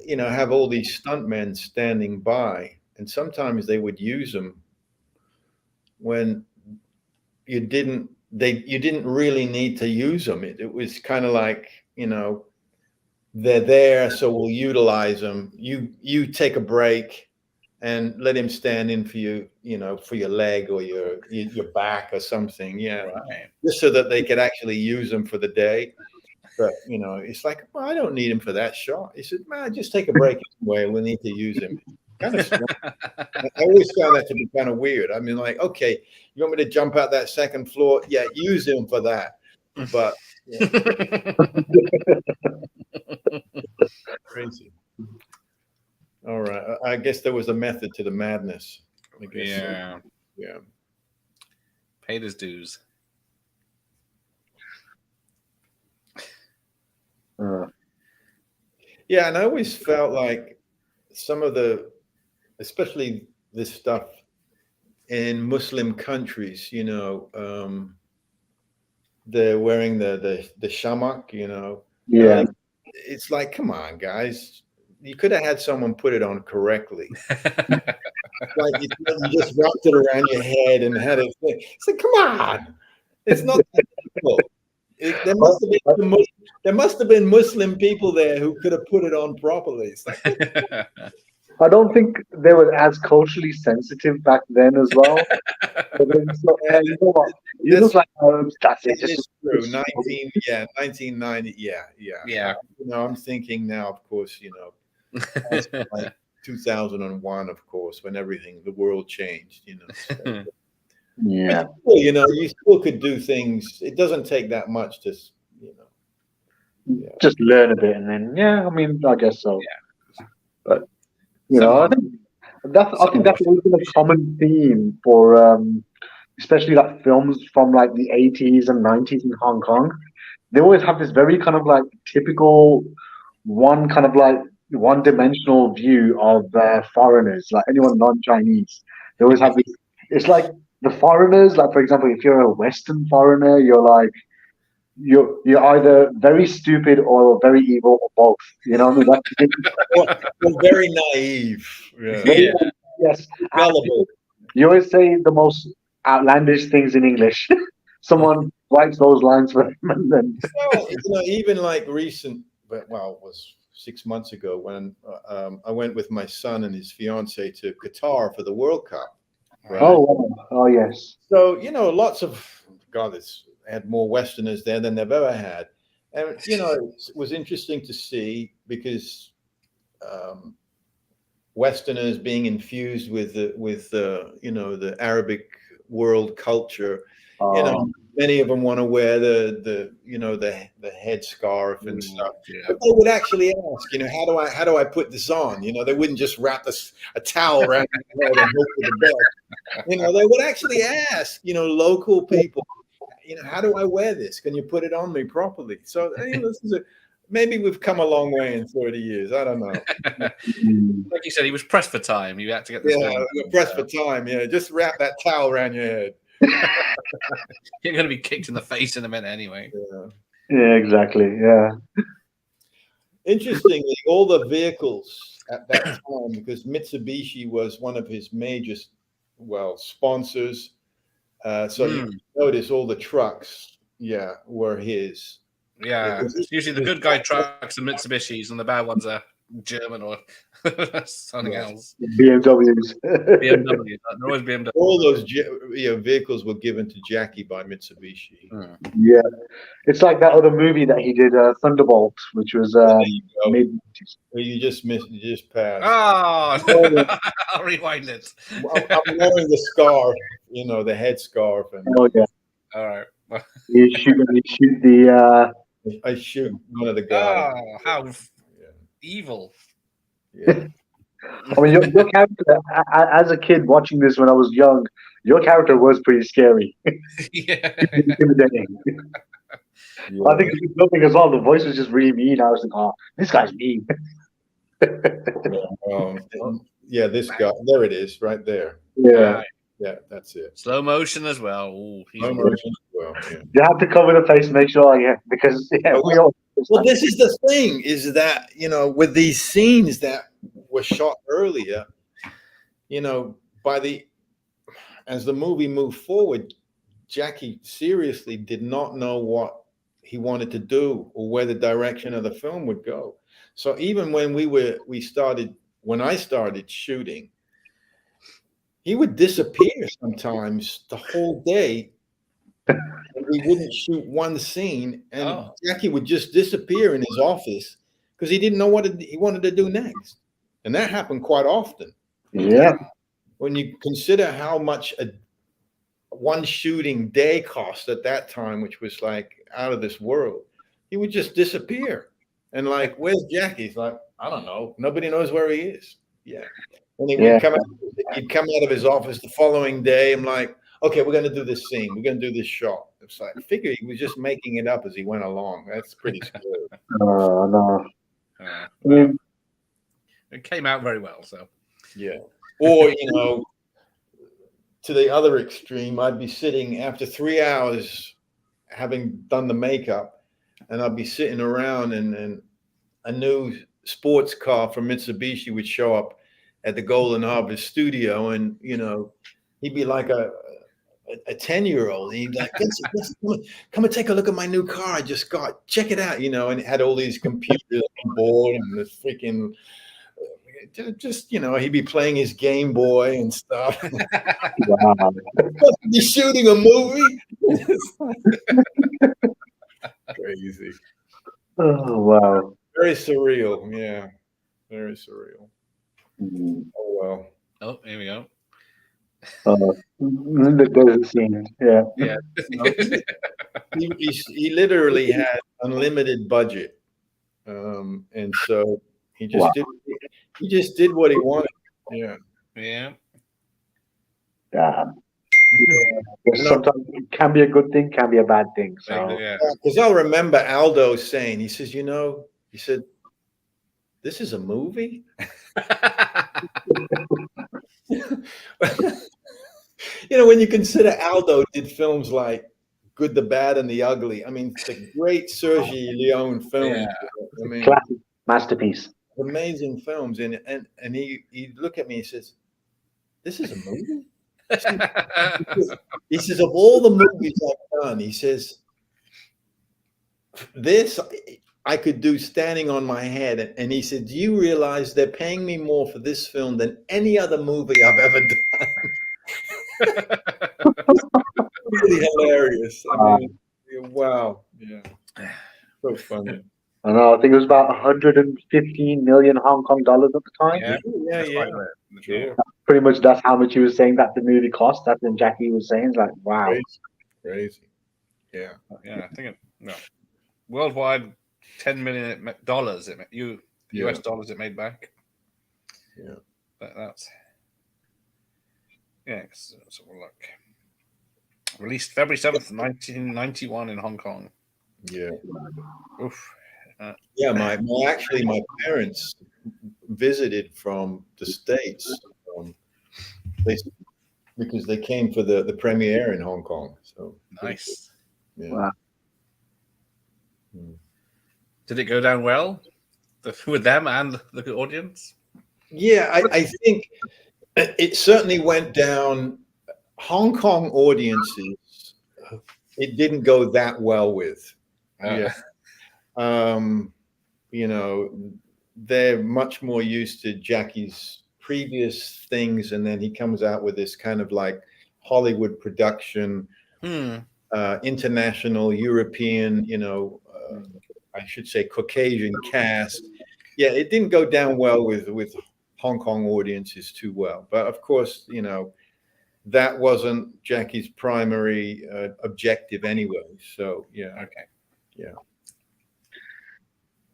have all these stuntmen standing by, and sometimes they would use them when you didn't really need to use them. It was kind of like, they're there, so we'll utilize them. You take a break and let him stand in for you, for your leg or your back or something. Yeah. Right. Just so that they could actually use them for the day. But, it's like, well, I don't need him for that shot. He said, man, just take a break anyway. We'll need to use him. Kind of I always found that to be kind of weird. I mean, like, okay, you want me to jump out that second floor? Yeah, use him for that. But yeah. Crazy. All right. I guess there was a method to the madness. I guess. Yeah. Yeah. Paid his dues. Yeah, and I always felt like some of especially this stuff in Muslim countries, they're wearing the shamak, Yeah. It's like, come on, guys. You could have had someone put it on correctly. Like you just wrapped it around your head and had it. It's like, come on. It's not that difficult. There must have been Muslim people there who could have put it on properly. It's like, I don't think they were as culturally sensitive back then as well. But then, you know what? You look like that's it. It's true. 1990. Yeah. I'm thinking now, of course, like 2001, of course, when the world changed. So. Yeah. But still, you still could do things. It doesn't take that much to, just learn a bit, and then I guess so. Yeah. But I think that's always been a common theme for especially like films from like the 80s and 90s in Hong Kong. They always have this very kind of like typical one-dimensional view of foreigners, like anyone non-Chinese. They always have this. It's like the foreigners, like for example, if you're a Western foreigner, you're like you're either very stupid or very evil or both. You know what I mean? Or very naive. Yeah. Yes. You always say the most outlandish things in English. Someone writes those lines for them, and then even like recent, it was 6 months ago when I went with my son and his fiance to Qatar for the World Cup. Right? Oh yes. So lots of had more Westerners there than they've ever had, And you know, it was interesting to see because Westerners being infused with the you know, the Arabic world culture, you know, many of them want to wear the you know, the headscarf and stuff. Yeah. But they would actually ask, you know, how do I put this on? You know, they wouldn't just wrap a towel around their head and hope for the best. You know, they would actually ask, you know, local people, you know, how do I wear this? Can you put it on me properly? So you know, this is maybe we've come a long way in 30 years. I don't know. Like you said, he was pressed for time. You had to get this Yeah, we're pressed for time. Yeah, just wrap that towel around your head. You're going to be kicked in the face in a minute anyway. Yeah, exactly. Yeah. Interestingly, all the vehicles at that time, because Mitsubishi was one of his major, sponsors. So you notice all the trucks, were his. Yeah, it's usually the good guy trucks and Mitsubishis, and the bad ones are German or something else. BMWs. BMW. They're always BMW. All those vehicles were given to Jackie by Mitsubishi. Yeah, it's like that other movie that he did, Thunderbolt, which was mid. You just missed. You just passed. Oh, I'll rewind it. I'm wearing the scarf, you know, the head scarf, and all right. You shoot the. I shoot one of the guys. Oh, how evil! Yeah. I mean, your character, as a kid watching this when I was young, your character was pretty scary. Yeah. Intimidating. I think it's nothing as well. The voice was just really mean. I was like, oh, this guy's mean. This guy. There it is, right there. Yeah. Yeah, that's it. Slow motion as well. Ooh, slow motion as well. Yeah. You have to cover the face, make sure, because we all. Well, this is the thing: is that, you know, with these scenes that were shot earlier, you know, as the movie moved forward, Jackie seriously did not know what he wanted to do or where the direction of the film would go. So even when when I started shooting, he would disappear sometimes the whole day. We wouldn't shoot one scene, and Jackie would just disappear in his office because he didn't know what he wanted to do next. And that happened quite often. Yeah. When you consider how much one shooting day cost at that time, which was like out of this world, he would just disappear. And like, where's Jackie? He's like, I don't know. Nobody knows where he is. Yeah. And he'd come out of his office the following day. I'm like, okay, we're going to do this scene. We're going to do this shot. It's like, I figure he was just making it up as he went along. That's pretty scary. No. It came out very well, so. Yeah. Or, you know, to the other extreme, I'd be sitting after 3 hours having done the makeup, and I'd be sitting around, and a new sports car from Mitsubishi would show up at the Golden Harvest studio, and, you know, he'd be like a 10-year-old. He'd be like, Vincent, come and take a look at my new car I just got. Check it out, you know, and it had all these computers on board and the freaking, just, you know, he'd be playing his Game Boy and stuff. Wow. Be shooting a movie. Crazy. Oh, wow. Very surreal. Yeah. Very surreal. Mm-hmm. Oh, well. Oh, here we go. There's a scene. Yeah. Yeah. He literally had unlimited budget. And so he just did what he wanted. Yeah. Yeah. Yeah. Sometimes it can be a good thing, can be a bad thing. So because I remember Aldo saying, he says, you know, he said, this is a movie. You know, when you consider Aldo did films like Good, the Bad, and the Ugly. I mean, the great Sergio Leone films. Yeah. I mean, classic masterpiece. Amazing films. And he looked at me and says, this is a movie? He says, of all the movies I've done, he says, this I could do standing on my head. And he said, do you realize they're paying me more for this film than any other movie I've ever done? Really hilarious. I mean, wow. Yeah. So funny. I know. I think it was about 115 million Hong Kong dollars at the time. Yeah, Yeah, that's yeah. quite right. Sure. Pretty much, that's how much he was saying that the movie cost. That's what Jackie was saying. It's like, wow. Crazy. Yeah. Yeah, I think worldwide, $10 million US dollars it made back. Yeah. That's let's have a look. Released February 7th, 1991 in Hong Kong. Yeah. Oof. Yeah, my parents visited from the States, they, because they came for the premiere in Hong Kong. So Nice. Yeah. Wow. Did it go down well with them and the audience? Yeah, I think it certainly went down. Hong Kong audiences, it didn't go that well with. Yeah. You know, they're much more used to Jackie's previous things, and then he comes out with this kind of like Hollywood production, international, European, I should say Caucasian cast. Yeah, it didn't go down well with Hong Kong audiences too well. But of course, that wasn't Jackie's primary objective anyway. So yeah. Okay. Yeah.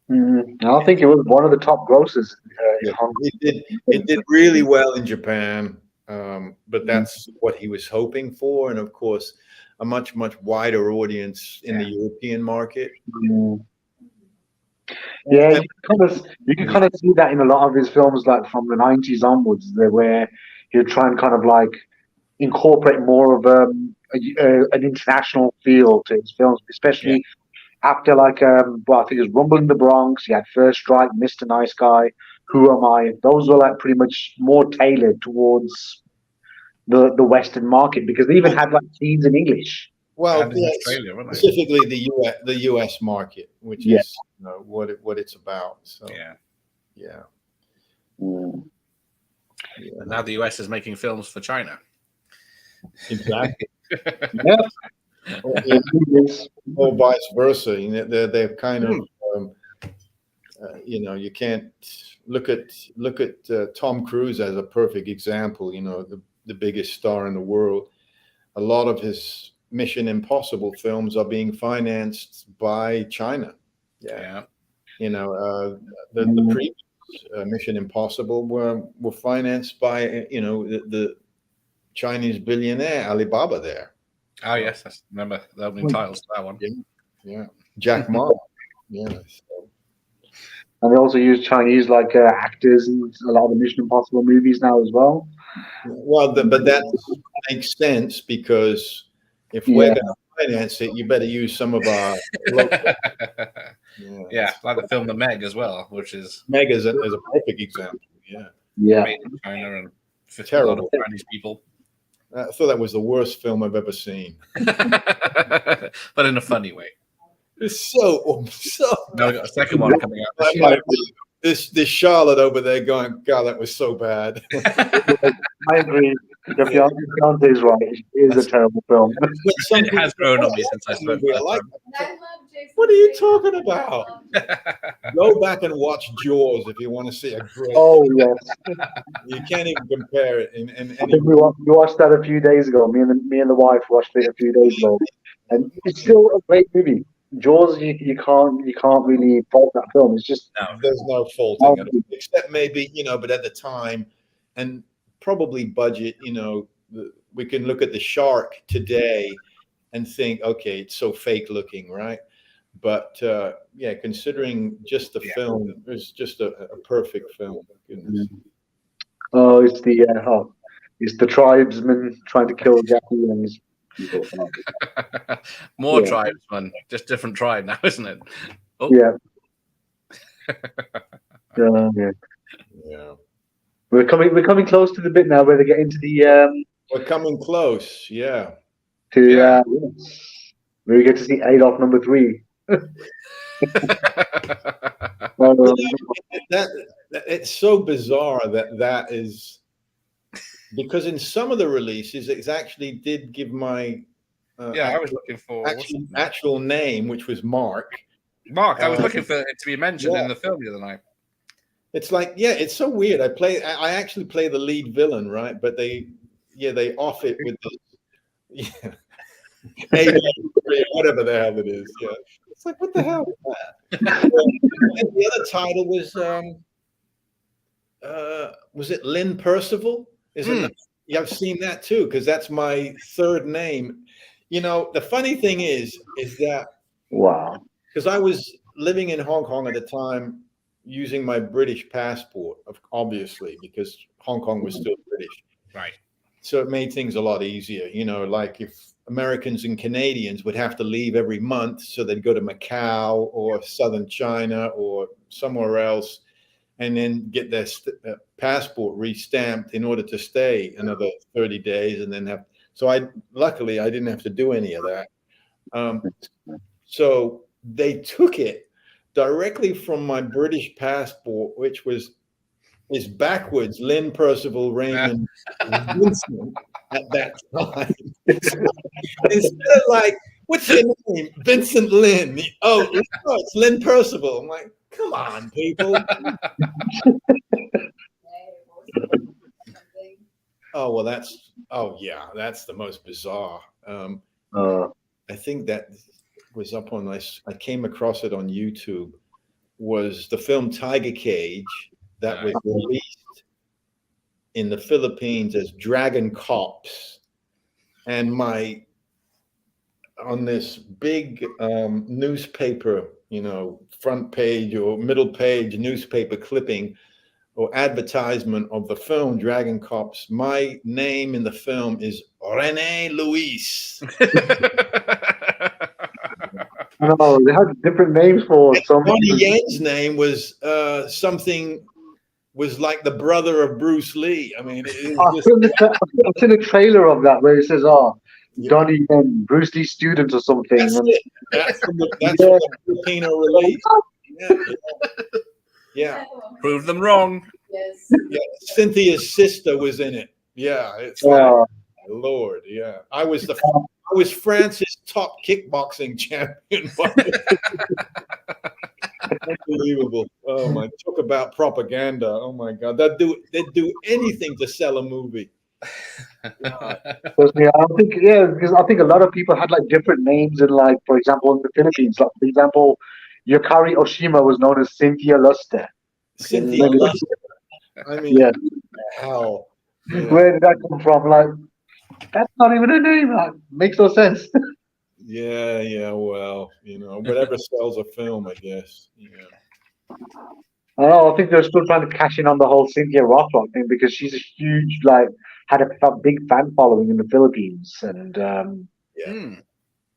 I think it was one of the top grosses in Hong Kong. It did really well in Japan, but that's what he was hoping for, and of course, a much wider audience in the European market. Yeah, you can kind of see that in a lot of his films, like from the 90s onwards, where he'll try and kind of like incorporate more of an international feel to his films, especially after like I think it was Rumble in the Bronx. He had First Strike, Mr. Nice Guy, Who Am I? Those were like pretty much more tailored towards the Western market, because they even had like scenes in English. Well, Australia, specifically the US market, which is what it's about. So yeah. Now the US is making films for China. Exactly. Yeah. Or vice versa. They're kind of you can't look at Tom Cruise as a perfect example. The biggest star in the world. A lot of his Mission Impossible films are being financed by China. Yeah. The previous Mission Impossible were financed by the Chinese billionaire Alibaba there. Oh yes, I remember the opening titles to that one. Yeah. Jack Ma. Yeah. So. And they also use Chinese like actors in a lot of the Mission Impossible movies now as well. Well, but that makes sense, because if we're going to finance it, you better use some of our local. Like the film The Meg as well, which is Meg is a perfect example. Yeah. Made in China and terrible. A lot of Chinese people. I thought that was the worst film I've ever seen. But in a funny way. It's so. Now we got a second one coming out this year. This Charlotte over there going, God, that was so bad. I agree. Your fiance is right. It is a terrible film. It has grown on me since I spoke about it. What are you talking about? Go back and watch Jaws if you want to see a great. Oh yes. You can't even compare it in any. I think we watched that a few days ago. Me and the wife watched it a few days ago, and it's still a great movie. Jaws, you can't really fault that film. It's just there's no faulting it, except maybe but at the time, and probably budget. We can look at the shark today and think, okay, it's so fake looking, right? But considering just the film, it's just a perfect film. Goodness. Oh, it's the tribesman trying to kill Jackie and his people. More tribesmen, just different tribe now, isn't it? Oh. Yeah. We're coming close to the bit now where they get into the. We're coming close, yeah. Where we get to see Adolf number 3. It's so bizarre that is, because in some of the releases it actually did give my I was looking for actual name, which was Mark, Mark, I was looking for it to be mentioned yeah. in the film the other night. It's like, yeah, it's so weird. I actually play the lead villain, right? But they off it with the whatever the hell it is. Yeah, it's like, what the hell is that? And the other title was it Lynn Percival? Yeah, I've seen that too, because that's my third name. You know, the funny thing is that wow, because I was living in Hong Kong at the time, using my British passport, obviously, because Hong Kong was still British. Right. So it made things a lot easier. You know, like if Americans and Canadians would have to leave every month, so they'd go to Macau or southern China or somewhere else, and then get their passport re-stamped in order to stay another 30 days, and then luckily I didn't have to do any of that. So they took it directly from my British passport, which is backwards, Lynn Percival Raymond Vincent at that time. Instead of like, what's your name? Vincent Lynn. Oh, it's Lynn Percival. I'm like, come on, people. Oh, well, that's the most bizarre. I think that was up on I came across it on YouTube, was the film Tiger Cage that was released in the Philippines as Dragon Cops, and on this big newspaper, you know, front page or middle page newspaper clipping or advertisement of the film Dragon Cops, my name in the film is René Luis. No, they had different names for some. Donnie Yen's name was was like the brother of Bruce Lee. I mean, I've seen a trailer of that where it says, Donnie Yen, Bruce Lee student or something. That's it. That's from the Filipino release. Yeah. Prove them wrong. Yes. Yeah. Cynthia's sister was in it. Yeah. It's Lord. Yeah. I was France's top kickboxing champion. Unbelievable. Oh my, talk about propaganda. Oh my God. They'd do anything to sell a movie. Personally, because I think a lot of people had like different names in, like, for example, in the Philippines, like, for example, Yukari Oshima was known as Cynthia Luster. Cynthia Luster. I mean, how? Yeah. Where did that come from? Like, that's not even a name. Like, makes no sense. Yeah. Well, you know, whatever sells a film, I guess. Yeah. I think they're still trying to cash in on the whole Cynthia Rothrock thing, because she's a huge, like, had a big fan following in the Philippines, and I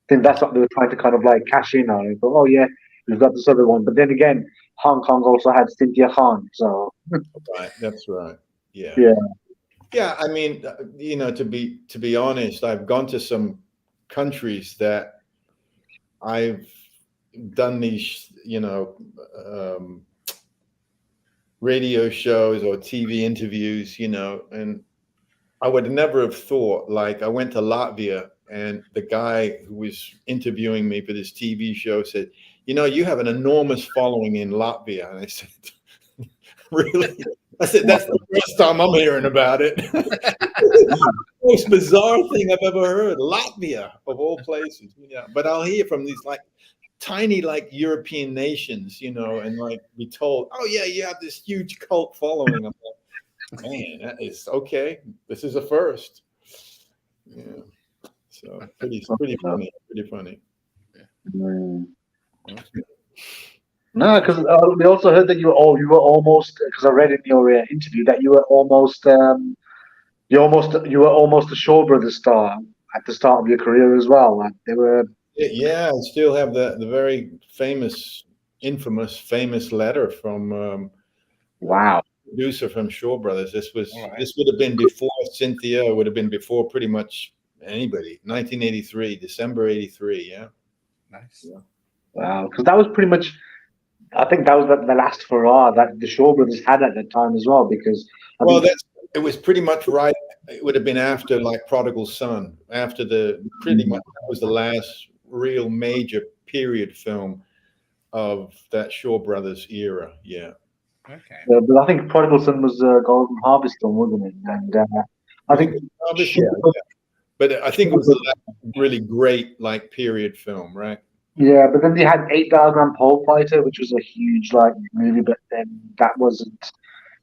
think that's what they were trying to kind of like cash in on. Thought, oh yeah, we've got this other one, but then again, Hong Kong also had Cynthia Khan, so right, that's right. Yeah. I mean, you know, to be honest, I've gone to some countries that I've done these, you know, radio shows or TV interviews, you know, and I would never have thought, like, I went to Latvia and the guy who was interviewing me for this TV show said, you know, you have an enormous following in Latvia. And I said, really? I said, that's the first time I'm hearing about it. Most bizarre thing I've ever heard. Latvia, of all places. Yeah. But I'll hear from these like tiny, like European nations, you know, and like be told, oh yeah, you have this huge cult following. I'm like, man, that is okay. This is a first. Yeah. So pretty funny. Pretty funny. No, because we also heard that you were almost, because I read in your interview that you were almost you were almost a Shaw Brothers star at the start of your career as well. Like, they were. Yeah, I still have the very famous letter from wow. Producer from Shaw Brothers. This would have been before Cynthia. It would have been before pretty much anybody. 1983, December 83. Yeah. Nice. Yeah. Wow, because that was pretty much. I think that was the last hurrah that the Shaw Brothers had at that time as well. Because it was pretty much right. It would have been after like Prodigal Son. After pretty much that was the last real major period film of that Shaw Brothers era. Yeah. Okay. But I think Prodigal Son was Golden Harvest film, wasn't it? And I think Yeah. But I think it was the last really great like period film, right? yeah, but then they had 8 Diagram Pole Fighter, which was a huge like movie, but then that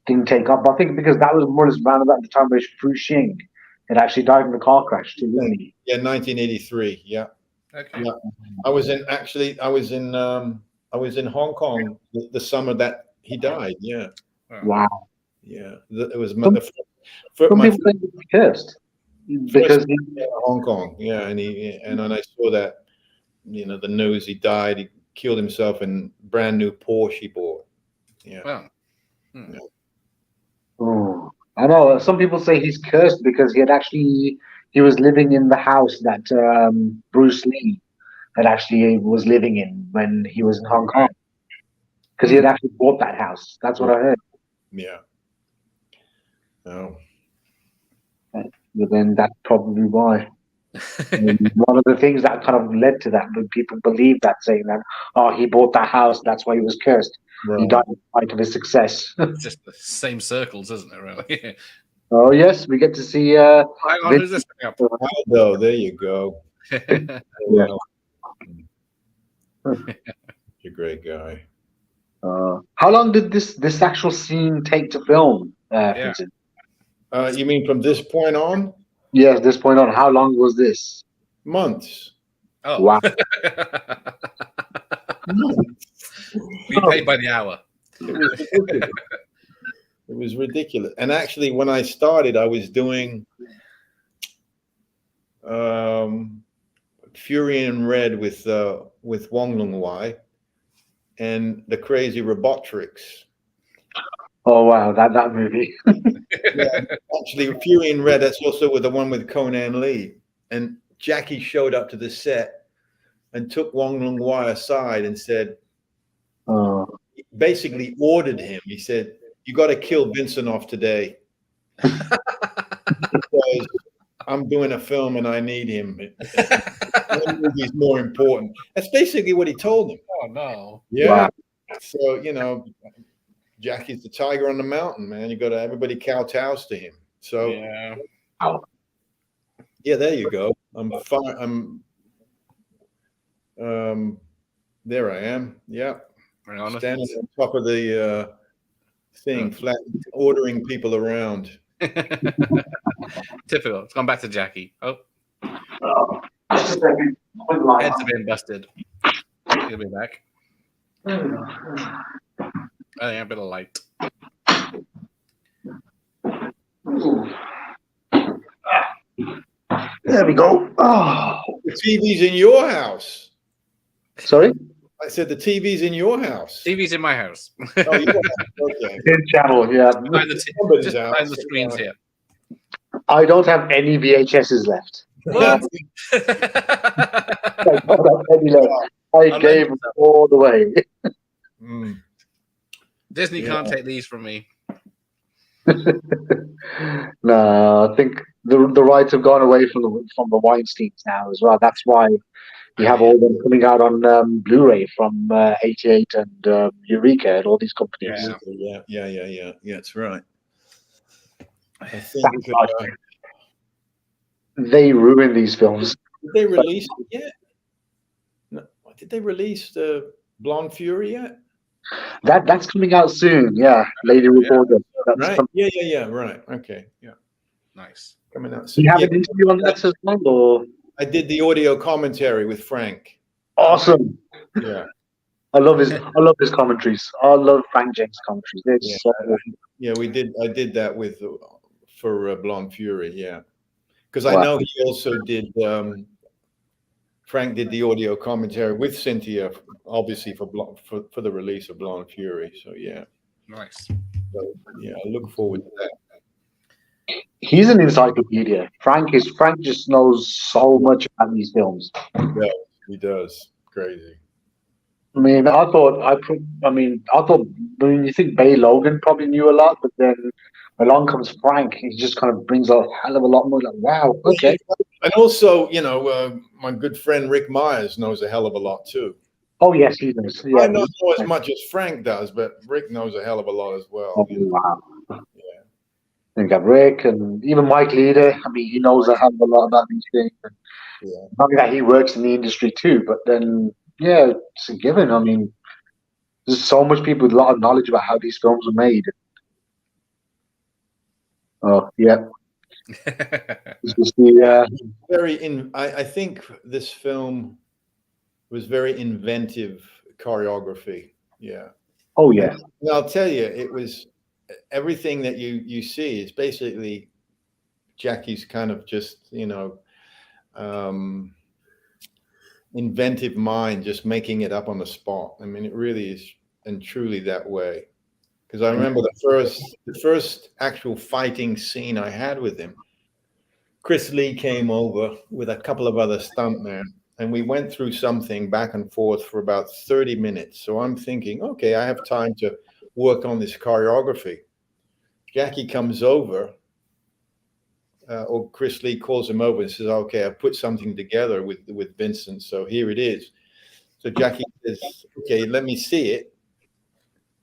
didn't take up. I think because that was more or less around about the time where Fu Xing had actually died in a car crash too, didn't he? Yeah, 1983. Yeah. Okay. Yeah. I was in Hong Kong the summer that he died. Yeah. Wow. Yeah. It was Some my people think he was cursed because first in Hong Kong. Yeah, and when I saw that, the news he died, he killed himself in brand new Porsche he bought. Yeah. Well. Yeah. oh, I know some people say he's cursed because he was living in the house that Bruce Lee had actually was living in when he was in Hong Kong because he had actually bought that house. That's what I heard. Yeah. Oh. But then that's probably why. One of the things that kind of led to that, but people believe that, saying that, oh, he bought that house, that's why he was cursed. Right. He died in spite of his success. It's just the same circles, isn't it, really? Oh, yes, we get to see. Hang on, who's this coming up? Aldo, there you go. Yeah. You're a great guy. How long did this actual scene take to film, Vincent? You mean from this point on? Yes, this point on, how long was this? Months. Oh. Wow. We paid by the hour. It was ridiculous. And actually, when I started, I was doing Fury in Red with Wong Lung Wai and the Crazy Robotics. Oh wow, that movie. Yeah, actually, Fury in Red. That's also with the one with Conan Lee. And Jackie showed up to the set and took Wong Lung Wai aside and said, basically ordered him. He said, "You got to kill Vincent off today because I'm doing a film and I need him. He's more important." That's basically what he told him. Oh no! Yeah. Wow. So Jackie's the tiger on the mountain, man. You got to everybody kowtows to him. So yeah, there you go. I'm fine. There I am. Yeah. Standing on top of the thing, flat, ordering people around. Typical. It's gone back to Jackie. Oh. Heads have been busted. He'll be back. I think a bit of light. There we go. Oh. The TV's in your house. Sorry? I said the TV's in your house. TV's in my house. Oh, you okay. In channel, yeah. Just behind the screens here. I don't have any VHSs left. What? I don't have any left. I gave them all the way. Disney can't take these from me. No, I think the rights have gone away from the Weinsteins now as well. That's why you have all them coming out on Blu-ray from 88 and Eureka and all these companies. Yeah. That's right. I think they ruin these films. Did they release it yet? No. Did they release the Blonde Fury yet? That's coming out soon. Yeah, Lady Reporter. Right. Yeah. Right. Okay. Yeah. Nice. Coming out soon. You have an interview on that as well, or? I did the audio commentary with Frank. Awesome. Yeah. I love his commentaries. I love Frank James' commentaries. We did. I did that for Blonde Fury. Yeah, because I know he also did. Frank did the audio commentary with Cynthia, obviously for the release of Blonde Fury. So yeah. Nice. So yeah, I look forward to that. He's an encyclopedia. Frank just knows so much about these films. He does. Crazy. I mean, I thought when you think Bay Logan probably knew a lot, but then along comes Frank. He just kind of brings a hell of a lot more. Like, wow, okay. And also, my good friend Rick Myers knows a hell of a lot too. Oh yes, he knows. I Yeah. don't know as much as Frank does, but Rick knows a hell of a lot as well. Oh, wow. Yeah. You got Rick and even Mike Leader. I mean, he knows a hell of a lot about these things. Yeah. Not that he works in the industry too, but then yeah, it's a given. I mean, there's so much people with a lot of knowledge about how these films were made. Oh yeah, this was I think this film was very inventive choreography. Yeah. oh yeah, And I'll tell you, it was everything that you see is basically Jackie's kind of just, inventive mind, just making it up on the spot. I mean, it really is and truly that way. Because I remember the first actual fighting scene I had with him. Chris Lee came over with a couple of other stuntmen, and we went through something back and forth for about 30 minutes. So I'm thinking, okay, I have time to work on this choreography. Jackie comes over, or Chris Lee calls him over and says, okay, I've put something together with Vincent, so here it is. So Jackie says, okay, let me see it.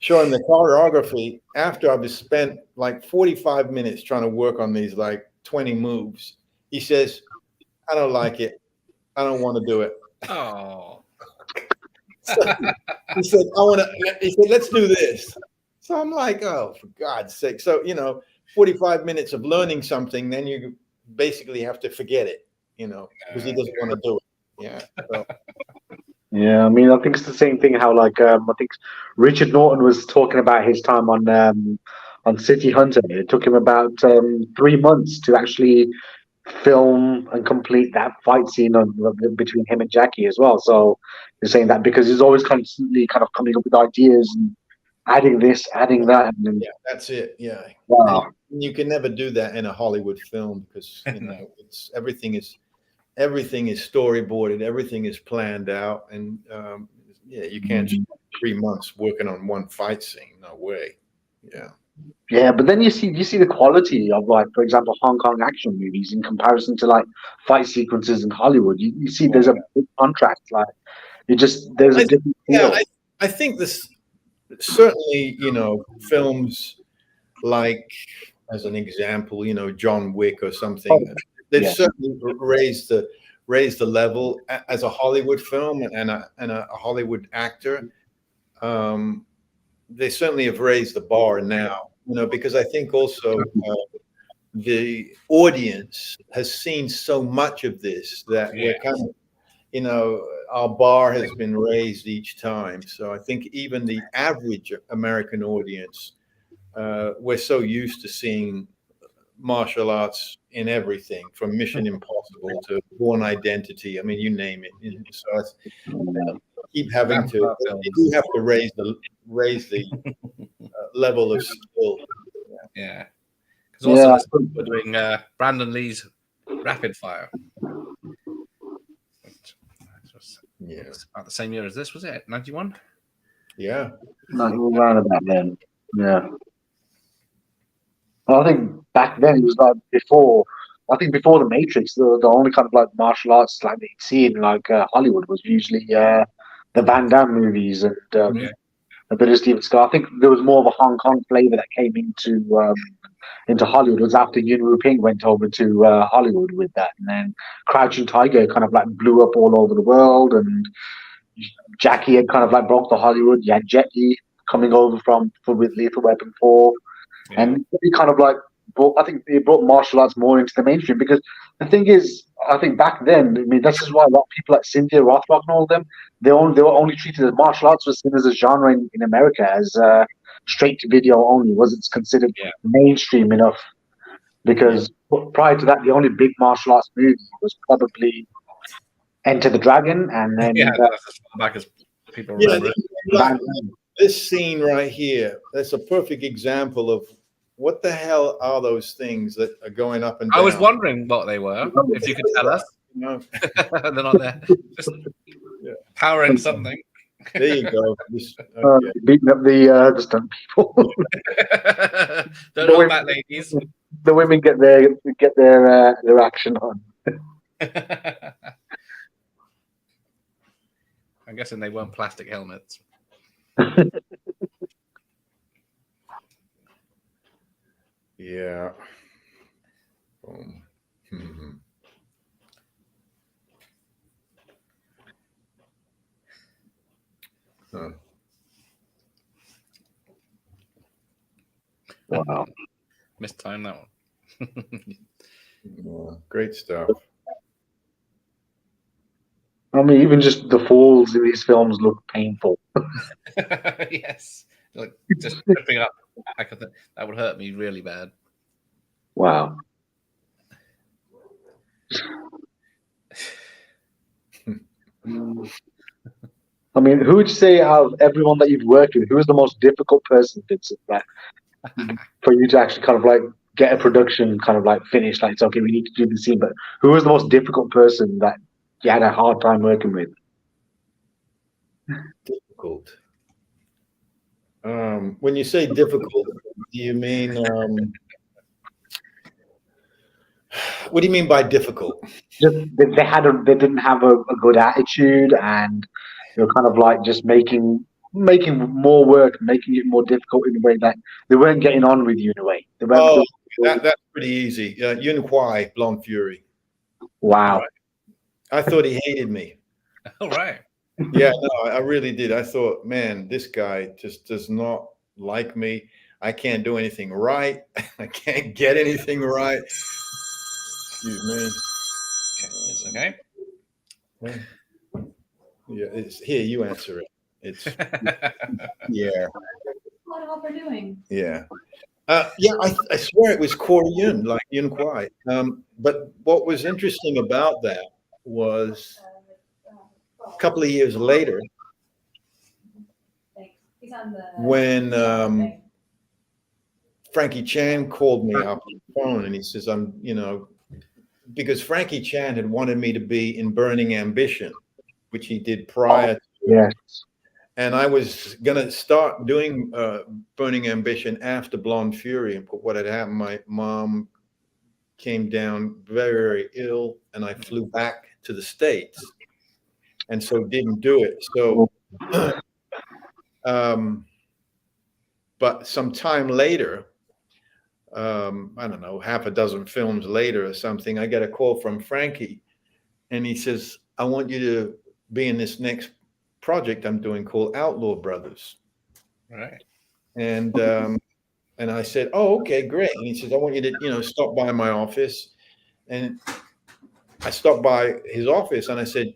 Show him the choreography after I've spent like 45 minutes trying to work on these like 20 moves. He says, I don't like it. I don't want to do it. Oh. So he said, let's do this. So I'm like, oh, for God's sake. So, 45 minutes of learning something, then you basically have to forget it, because he doesn't want to do it. Yeah. So. yeah. I mean, I think it's the same thing. How like I think Richard Norton was talking about his time on City Hunter. It took him about 3 months to actually film and complete that fight scene between him and Jackie as well. So you're saying that because he's always constantly kind of coming up with ideas and adding this, adding that, and then Yeah, that's it. Yeah. wow. And you can never do that in a Hollywood film because it's everything is storyboarded, everything is planned out, and you can't spend 3 months working on one fight scene. No way. Yeah. Yeah, but then you see the quality of like, for example, Hong Kong action movies in comparison to like fight sequences in Hollywood. You see there's a big contrast. Like there's a different feel. I think this certainly, films like, as an example, John Wick or something, they've certainly raised the level as a Hollywood film and a Hollywood actor. They certainly have raised the bar now, because I think also the audience has seen so much of this that we're kind of, our bar has been raised each time. So I think even the average American audience, we're so used to seeing martial arts in everything from Mission Impossible to Born Identity. I mean, you name it. So keep having to, you have to raise the level of skill. Yeah. Because also we're doing Brandon Lee's Rapid Fire. Yeah. It's about the same year as this, was it? 91? Yeah. Not around about then. Yeah. Well, I think back then it was like before. I think before the Matrix, the only kind of like martial arts like that you'd see in like Hollywood was usually the Van Damme movies and a bit of Steven Seagal. I think there was more of a Hong Kong flavor that came into Hollywood. It was after Yuen Wu Ping went over to Hollywood with that, and then Crouching Tiger kind of like blew up all over the world, and Jackie had kind of like broke the Hollywood. You had Jet Li coming over with Lethal Weapon 4. And he kind of like I think he brought martial arts more into the mainstream because the thing is, I think back then, I mean, this is why a lot of people like Cynthia Rothrock and all of them, they were only treated as martial arts was seen as a genre in America as straight to video only, wasn't considered mainstream enough. Because prior to that, the only big martial arts movie was probably Enter the Dragon, and then that's as far back as people remember. This scene right here, that's a perfect example of what the hell are those things that are going up and down. I was wondering what they were, if you could tell us. No. They're not there. Just powering something. There you go. Beating up the stunt people. Don't hold back, ladies. The women get their action on. I'm guessing they weren't plastic helmets. Yeah. Huh. Wow. Mistimed that one. Yeah, great stuff. I mean, even just the falls in these films look painful. Yes, like just tripping up. That would hurt me really bad. Wow. I mean, who would you say out of everyone that you've worked with, who is the most difficult person, Vincent, like, for you to actually kind of like get a production kind of like finished? Like, it's okay, we need to do the scene, but who was the most difficult person that you had a hard time working with? Difficult. When you say difficult, do you mean what do you mean by difficult? Just they didn't have a good attitude, and they were kind of like just making more work, making it more difficult in a way that they weren't getting on with you in a way. They weren't. Oh, that's pretty easy. Yun Kwai, Blonde Fury. Wow. Right. I thought he hated me. All right. Yeah, no, I really did. I thought, man, this guy just does not like me. I can't do anything right. I can't get anything right. Excuse me. It's okay. Yeah, it's here. You answer it. It's yeah. What we're doing? Yeah. Yeah, I swear it was Corey Yun, like Yun Kwai. But what was interesting about that was a couple of years later, when Frankie Chan called me up on the phone and he says, because Frankie Chan had wanted me to be in Burning Ambition, which he did prior to. Yes. And I was going to start doing Burning Ambition after Blonde Fury. And what had happened, my mom came down very, very ill, and I flew back to the States. And so didn't do it. So, but some time later, I don't know, half a dozen films later or something, I get a call from Frankie, and he says, I want you to be in this next project I'm doing called Outlaw Brothers. Right. And I said, oh, okay, great. And he says, I want you to, stop by my office. And I stopped by his office and I said,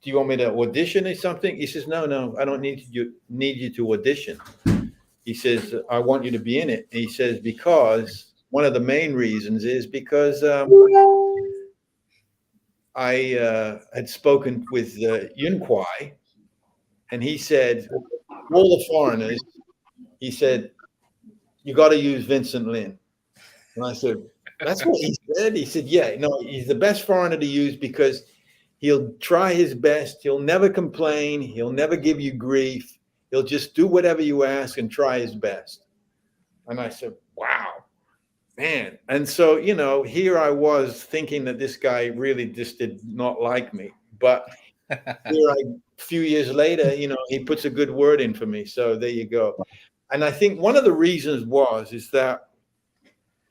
do you want me to audition or something? He says, no, I don't need you to audition. He says, I want you to be in it. And he says, because one of the main reasons is because I had spoken with Yun Kwai, and he said, all the foreigners, he said, you got to use Vincent Lin. And I said, that's what he said? He said, yeah, no, he's the best foreigner to use because he'll try his best. He'll never complain. He'll never give you grief. He'll just do whatever you ask and try his best. And I said, wow, man. And so, here I was thinking that this guy really just did not like me. But here a few years later, he puts a good word in for me. So there you go. And I think one of the reasons is that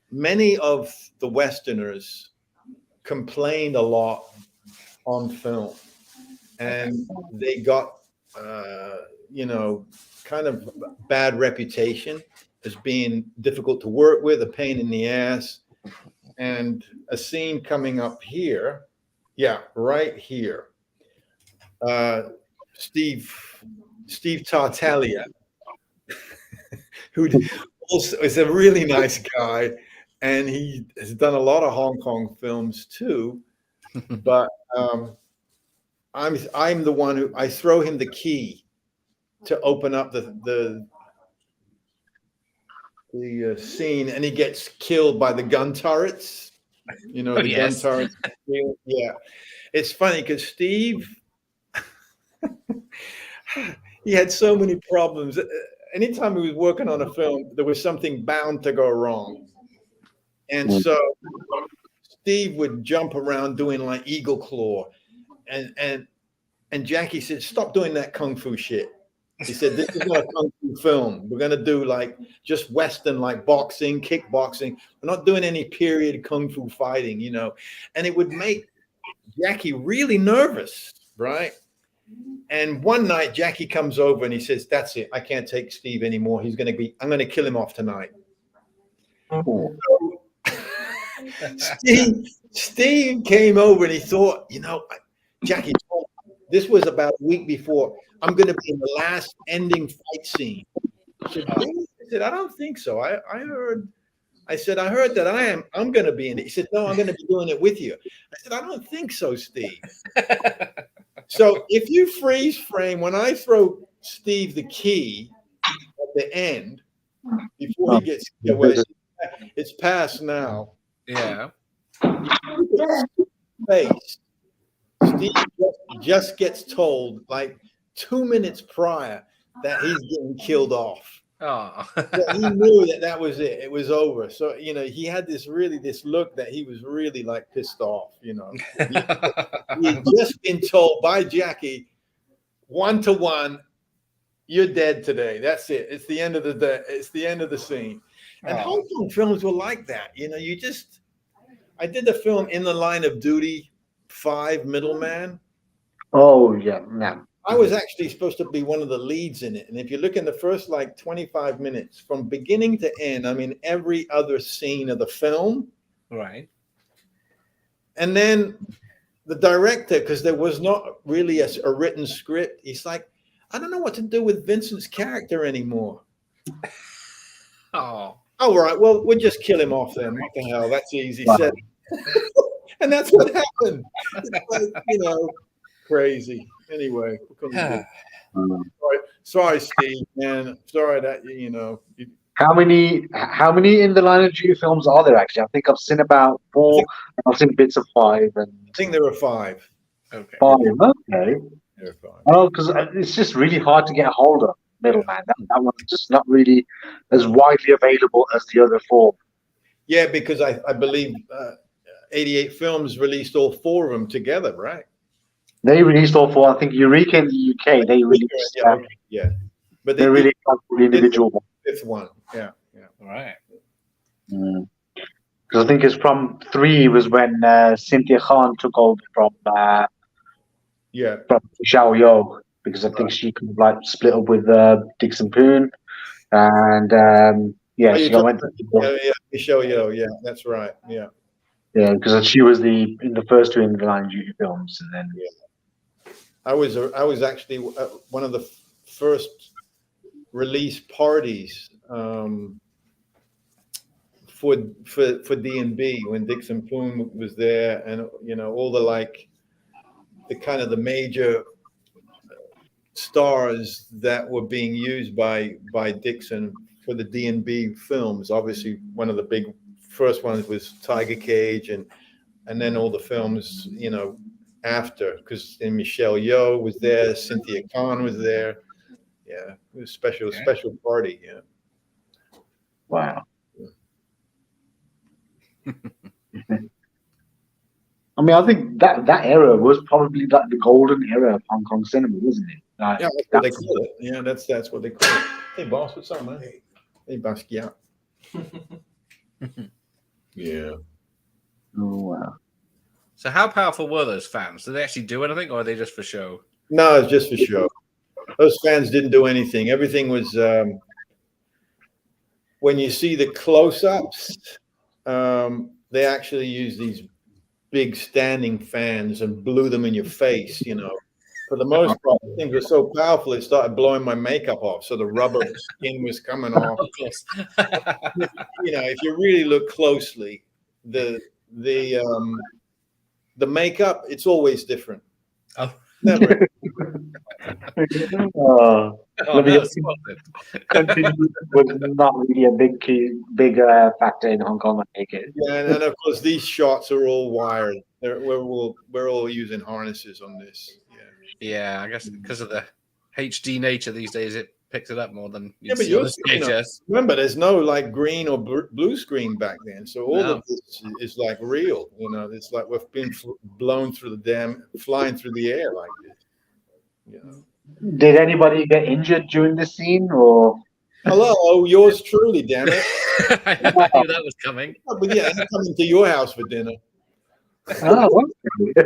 many of the Westerners complained a lot on film, and they got, kind of bad reputation as being difficult to work with, a pain in the ass. And a scene coming up here, yeah, right here. Steve Tartaglia, who also is a really nice guy, and he has done a lot of Hong Kong films too. But I'm the one who I throw him the key to open up the scene, and he gets killed by the gun turrets. Yes. Gun turrets. Yeah, it's funny because Steve, he had so many problems. Anytime he was working on a film, there was something bound to go wrong. And so Steve would jump around doing like eagle claw. And And Jackie said, "Stop doing that kung fu shit." He said, "This is not a kung fu film. We're gonna do like just Western, like boxing, kickboxing. We're not doing any period kung fu fighting, you know." And it would make Jackie really nervous, right? And one night Jackie comes over and he says, "That's it. I can't take Steve anymore. I'm gonna kill him off tonight." Oh. Steve came over and he thought, Jackie, this was about a week before. I'm going to be in the last ending fight scene. I said, "I don't think so. I heard that I'm going to be in it." He said, "No, I'm going to be doing it with you." I said, "I don't think so, Steve." So if you freeze frame, when I throw Steve the key at the end, before he gets away, it's past now. Yeah. Face. Steve just gets told like 2 minutes prior that he's getting killed off. Oh. He knew that was it. It was over. So, he had this look that he was really like pissed off, He had just been told by Jackie, 1-to-1, you're dead today. That's it. It's the end of the day. It's the end of the scene. And Hong Kong films were like that. I did the film In the Line of Duty 5, Middleman. Oh, yeah. Yeah. I was actually supposed to be one of the leads in it. And if you look in the first like 25 minutes, from beginning to end, I mean, every other scene of the film. Right. And then the director, because there was not really a written script, he's like, "I don't know what to do with Vincent's character anymore." Oh. All right, well, we'll just kill him off then. What the hell? That's easy said. And that's what happened. It's like, crazy. Anyway, sorry, Steve, man. Sorry that How many In the Line of Duty films are there actually? I think I've seen about 4. I've seen bits of 5, and I think there were 5. Okay. 5. Okay. There were 5. Oh, because it's just really hard to get a hold of Middleman. That one's just not really as widely available as the other 4. Yeah, because I believe 88 Films released all 4 of them together, right? They released all 4. I think Eureka in the UK. They released. Yeah. But they released the individual one. 5th one. Yeah. All right. Because I think it's from 3 was when Cynthia Khan took over from Xiao Yo, because I think she kind of like split up with Dixon Poon, and she went. Xiao Yo. Yeah, that's right. Yeah. Yeah, because she was in the first 2 In the Line of Duty films, and then I was actually one of the first release parties for D&B when Dixon Poon was there, and all the kind of the major stars that were being used by Dixon for the D&B films. Obviously, one of the big first ones was Tiger Cage, and then all the films, after, because Michelle Yeoh was there, Cynthia Khan was there. Yeah, it was special party. Yeah. Wow. I mean, I think that era was probably like the golden era of Hong Kong cinema, wasn't it? Yeah, that's what they call it. Yeah, that's what they call it. Hey, boss, what's up, man? Hey, Basquiat. Yeah. Oh, wow. So how powerful were those fans? Did they actually do anything, or are they just for show? No, it's just for show. Those fans didn't do anything. Everything was when you see the close-ups, they actually use these big standing fans and blew them in your face, For the most part, things were so powerful, it started blowing my makeup off. So the rubber skin was coming off. Of course. If you really look closely, the makeup, it's always different. Oh. Never. Was not really a big factor in Hong Kong, I take it. Yeah, and of course these shots are all wired. We're all using harnesses on this. Yeah, I guess because of the HD nature these days, it picks it up more than but remember, there's no like green or blue screen back then, so all of this is like real. It's like we've been blown through the dam, flying through the air like this. Did anybody get injured during this scene, or? Hello, yours truly, damn it. I knew that was coming. Oh, but yeah, I'm coming to your house for dinner. Oh, okay. I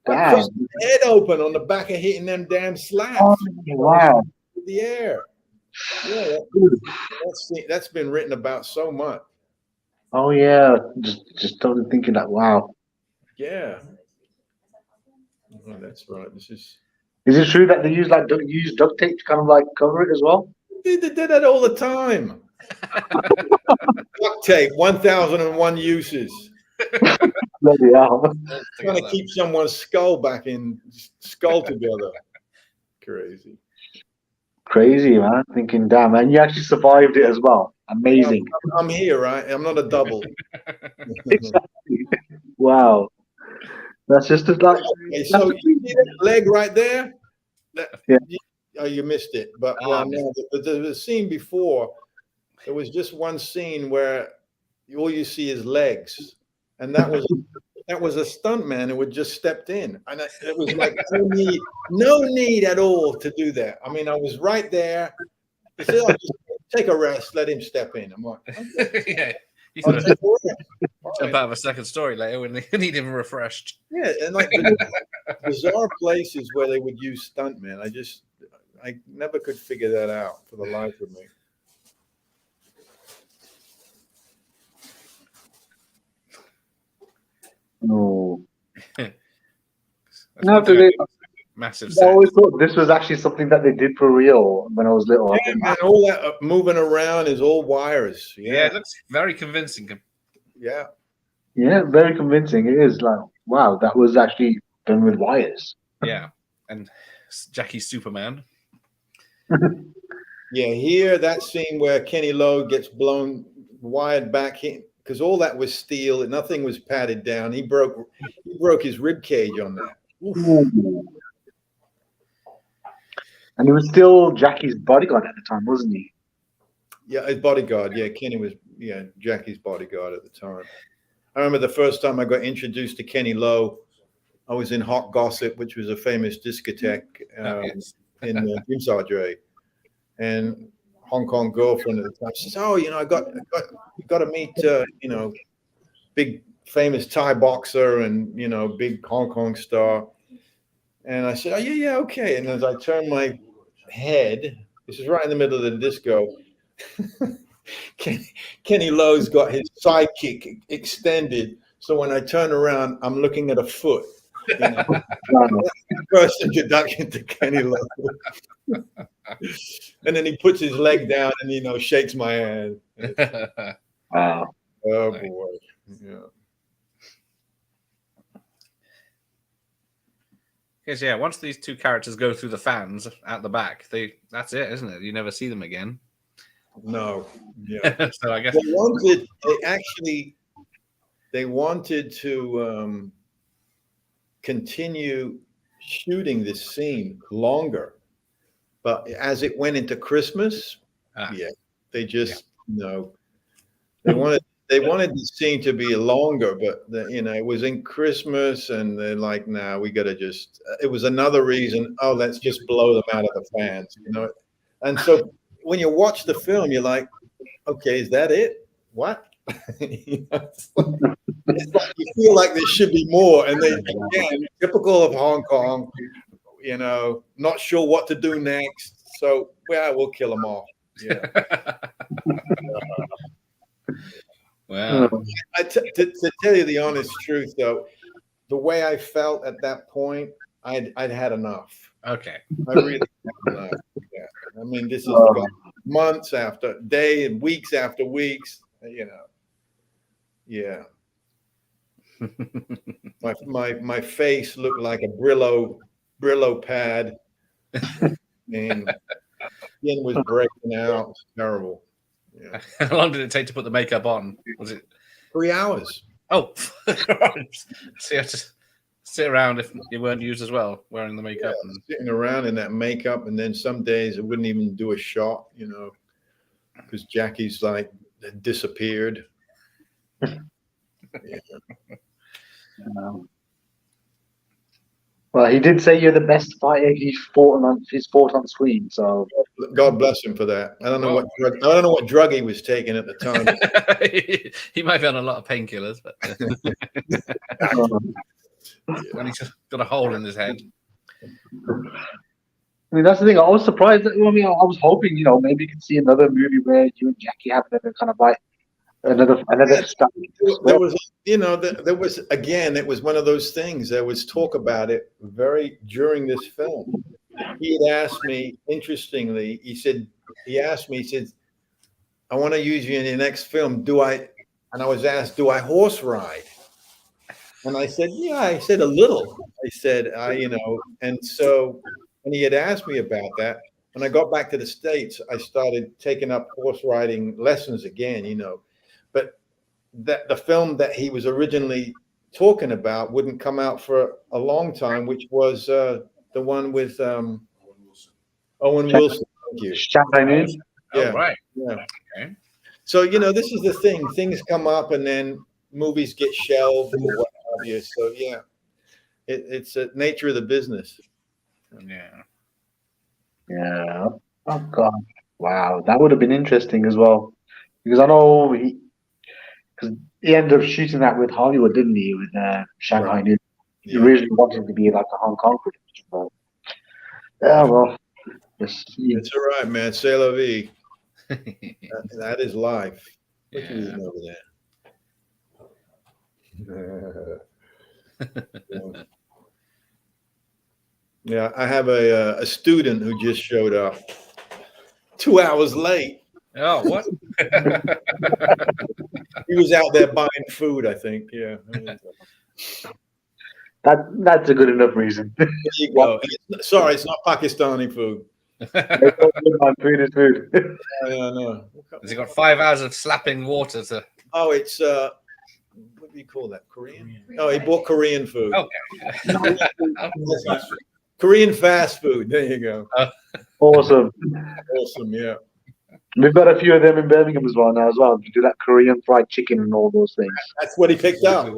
Damn. cracked my head open on the back of hitting them damn slabs. Oh, wow. In the air. Yeah, that's been written about so much. Oh yeah, just started thinking that. Wow. Yeah. Oh, that's right. This is. Is it true that they use duct tape to kind of like cover it as well? They did that all the time. Duct tape, 1001 uses. Bloody hell. Trying to keep someone's skull together. Crazy. Crazy, man. Thinking, damn, man, you actually survived it as well. Amazing. I'm here, right? I'm not a double. Exactly. Wow. That's just as like. Okay, so you see that leg right there? Yeah. You missed it. But no, the scene before, there was just one scene where all you see is legs, and that was a stuntman who had just stepped in, and it was like no need at all to do that. I mean, I was right there. He said, "Oh, just take a rest, let him step in." I'm like, okay. Yeah. You can jump out of a second story later when they need him refreshed. Yeah, and like bizarre places where they would use stuntmen. I never could figure that out for the life of me. No. Massive I set. always thought this was actually something that they did for real when I was little. Yeah, man, all that moving around is all wires. Yeah, it looks very convincing. Yeah. Yeah, very convincing. It is like, wow, that was actually done with wires. Yeah, and Jackie's Superman. Yeah, here that scene where Kenny Lowe gets wired back because all that was steel, and nothing was padded down. He broke his rib cage on that. Ooh. And he was still Jackie's bodyguard at the time, wasn't he? Yeah, his bodyguard. Yeah, Kenny was Jackie's bodyguard at the time. I remember the first time I got introduced to Kenny Lowe, I was in Hot Gossip, which was a famous discotheque in Grimsardre, and Hong Kong girlfriend at the time says, "Oh, I got to meet big famous Thai boxer and big Hong Kong star." And I said, "Oh yeah, okay." And as I turned my head, this is right in the middle of the disco. Kenny Lowe's got his sidekick extended, so when I turn around, I'm looking at a foot. First introduction to Kenny Lowe. And then he puts his leg down and shakes my hand. Wow. Oh boy. Yeah. Because once these two characters go through the fans out the back, that's it, isn't it? You never see them again. No. Yeah. So I guess they wanted to continue shooting this scene longer, but as it went into Christmas, they just they wanted the scene to be longer, but it was in Christmas, and they're like, "Nah, we got to just." It was another reason. Oh, let's just blow them out of the fans, And so when you watch the film, you're like, "Okay, is that it? What?" It's like you feel like there should be more, and then again, typical of Hong Kong, not sure what to do next. So we'll kill them off. Yeah. Wow. To tell you the honest truth, though, the way I felt at that point, I'd had enough. Okay. I really had enough. Yeah. I mean, this is months after day and weeks after weeks. Yeah. my face looked like a Brillo pad, and skin was breaking out. It was terrible. Yeah. How long did it take to put the makeup on? Was it 3 hours? Oh, so you had to sit around if you weren't used as well, wearing the makeup. Sitting around in that makeup, and then some days it wouldn't even do a shot, because Jackie's like disappeared. Yeah. Well, he did say you're the best fighter he's fought on screen. So God bless him for that. I don't know what drug he was taking at the time. He might be on a lot of painkillers, but and he's just got a hole in his head. I mean, that's the thing. I was surprised. I mean, I was hoping, maybe you could see another movie where you and Jackie have another kind of like another stuff. There was, there was, again, it was one of those things. There was talk about it during this film. He had asked me, interestingly, he said, I want to use you in your next film. And I was asked, do I horse ride? And I said, yeah, I said a little. I said, and so when he had asked me about that, when I got back to the States, I started taking up horse riding lessons again, but that the film that he was originally talking about wouldn't come out for a long time, which was the one with Owen Wilson. Thank you. Shanghai Noon. Yeah. Oh, right. Yeah. Okay. So, this is the thing. Things come up and then movies get shelved or what have you. So, yeah, it's the nature of the business. Yeah. Yeah. Oh, God. Wow. That would have been interesting as well. Because I know because he ended up shooting that with Hollywood, didn't he? With Shanghai Noon. He originally wanted to be like a Hong Kong production. But, yeah, well. It's all right, man. C'est la vie. That is life. What you eating over there? Yeah, I have a student who just showed up 2 hours late. Oh, what? He was out there buying food, I think. Yeah. That's a good enough reason. There you go. Sorry, it's not Pakistani food. Food is food. No. Has he got 5 hours of slapping water to? Oh, it's what do you call that? Korean? Oh, he bought Korean food. Okay. Korean fast food. There you go. Awesome. Awesome. Yeah. We've got a few of them in Birmingham as well now as well. You do that Korean fried chicken and all those things. That's what he picked up.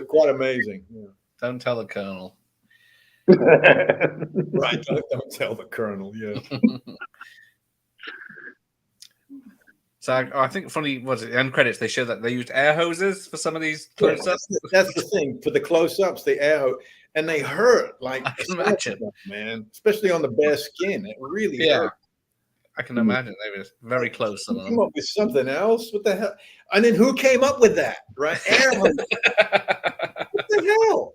Quite amazing. Yeah. Don't tell the Colonel. Right. Don't tell the Colonel. Yeah. So I think from the end credits they show that they used air hoses for some of these close-ups. That's the thing. For the close-ups, the air hose, and they hurt. Like, I can imagine, man, especially on the bare skin. It really hurt. I can imagine they were very close. Some of them. Come up with something else. What the hell? And then who came up with that? Right? Air hose. What the hell?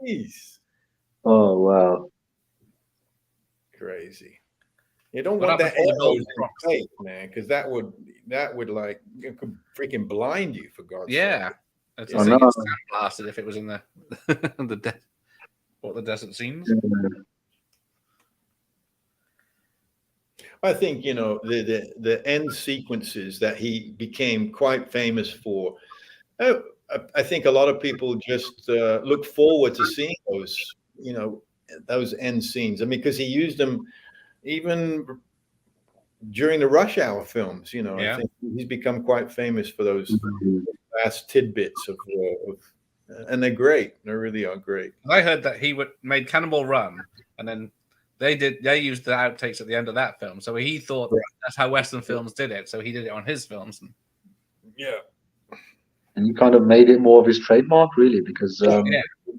Jeez. Oh wow. Crazy. You don't want that air hose in face, man, because that would like it could freaking blind you, for God's sake. Yeah. That's what you get blasted if it was in the the desert scenes. I think the end sequences that he became quite famous for. I think a lot of people just look forward to seeing those end scenes. I mean, because he used them even during the Rush Hour films. I think he's become quite famous for those last tidbits of and they're great. They really are great. I heard that he made Cannonball Run, and then they used the outtakes at the end of that film. So he thought that's how Western films did it. So he did it on his films. Yeah. And he kind of made it more of his trademark, really, because no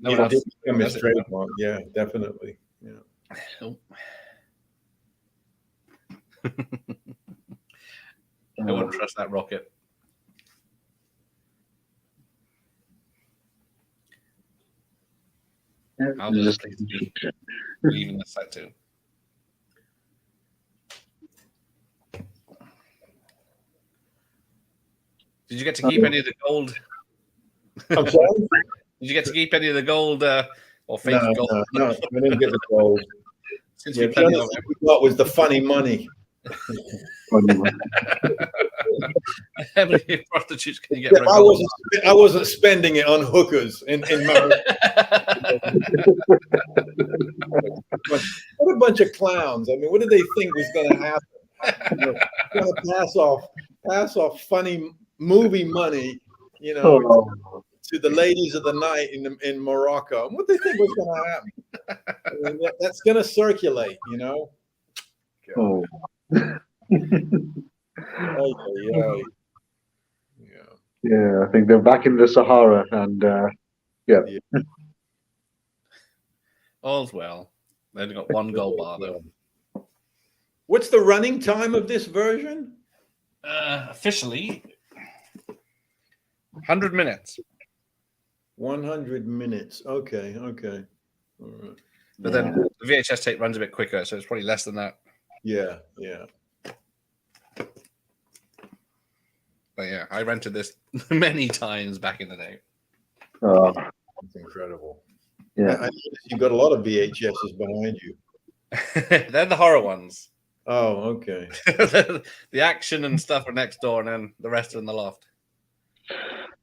one else become his trademark. Yeah, definitely. Yeah. Oh. I wouldn't trust that rocket. I'll just leaving the set too. Did you get to keep any of the gold? I'm sorry? Did you get to keep any of the gold or fake gold? No, I didn't get the gold. Since the only thing we got was the funny money. How many prostitutes can you get? I wasn't spending it on hookers in my. What a bunch of clowns! I mean, what did they think was going to happen? Going to pass off funny movie money, to the ladies of the night in Morocco. And what do they think was going to happen? I mean, that's going to circulate, you know. Oh. Yeah. Yeah, I think they're back in the Sahara, and yeah. All's well. They've got one gold bar though. What's the running time of this version? Officially, 100 minutes. 100 minutes. Okay. All right. But then the VHS tape runs a bit quicker, so it's probably less than that. Yeah. But yeah, I rented this many times back in the day. That's incredible. Yeah. I noticed you've got a lot of VHSs behind you. They're the horror ones. Oh, okay. The action and stuff are next door, and then the rest are in the loft.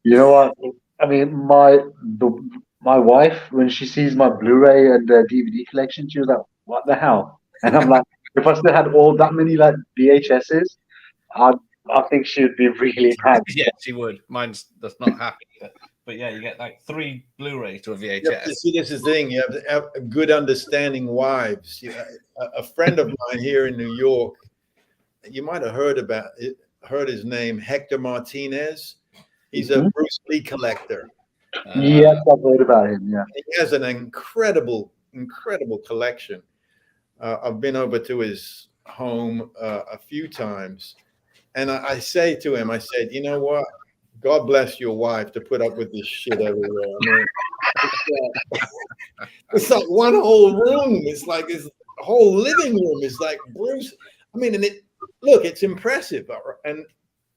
You know what? I mean, my wife, when she sees my Blu-ray and DVD collection, she was like, "What the hell?" And I'm like, if I still had all that many like VHSs, I think she would be really mad. Yeah, she would. Mine's just not happy. But yeah, you get like 3 Blu-rays to a VHS. You see, this is the thing. You have to have a good understanding wives. A friend of mine here in New York, you might have heard his name, Hector Martinez. He's a Bruce Lee collector. Yes, I've heard about him. Yeah, he has an incredible collection. I've been over to his home a few times, and I say to him, I said, you know what? God bless your wife to put up with this shit everywhere. I mean, it's like one whole room. It's like this whole living room is like Bruce. I mean, and it's impressive and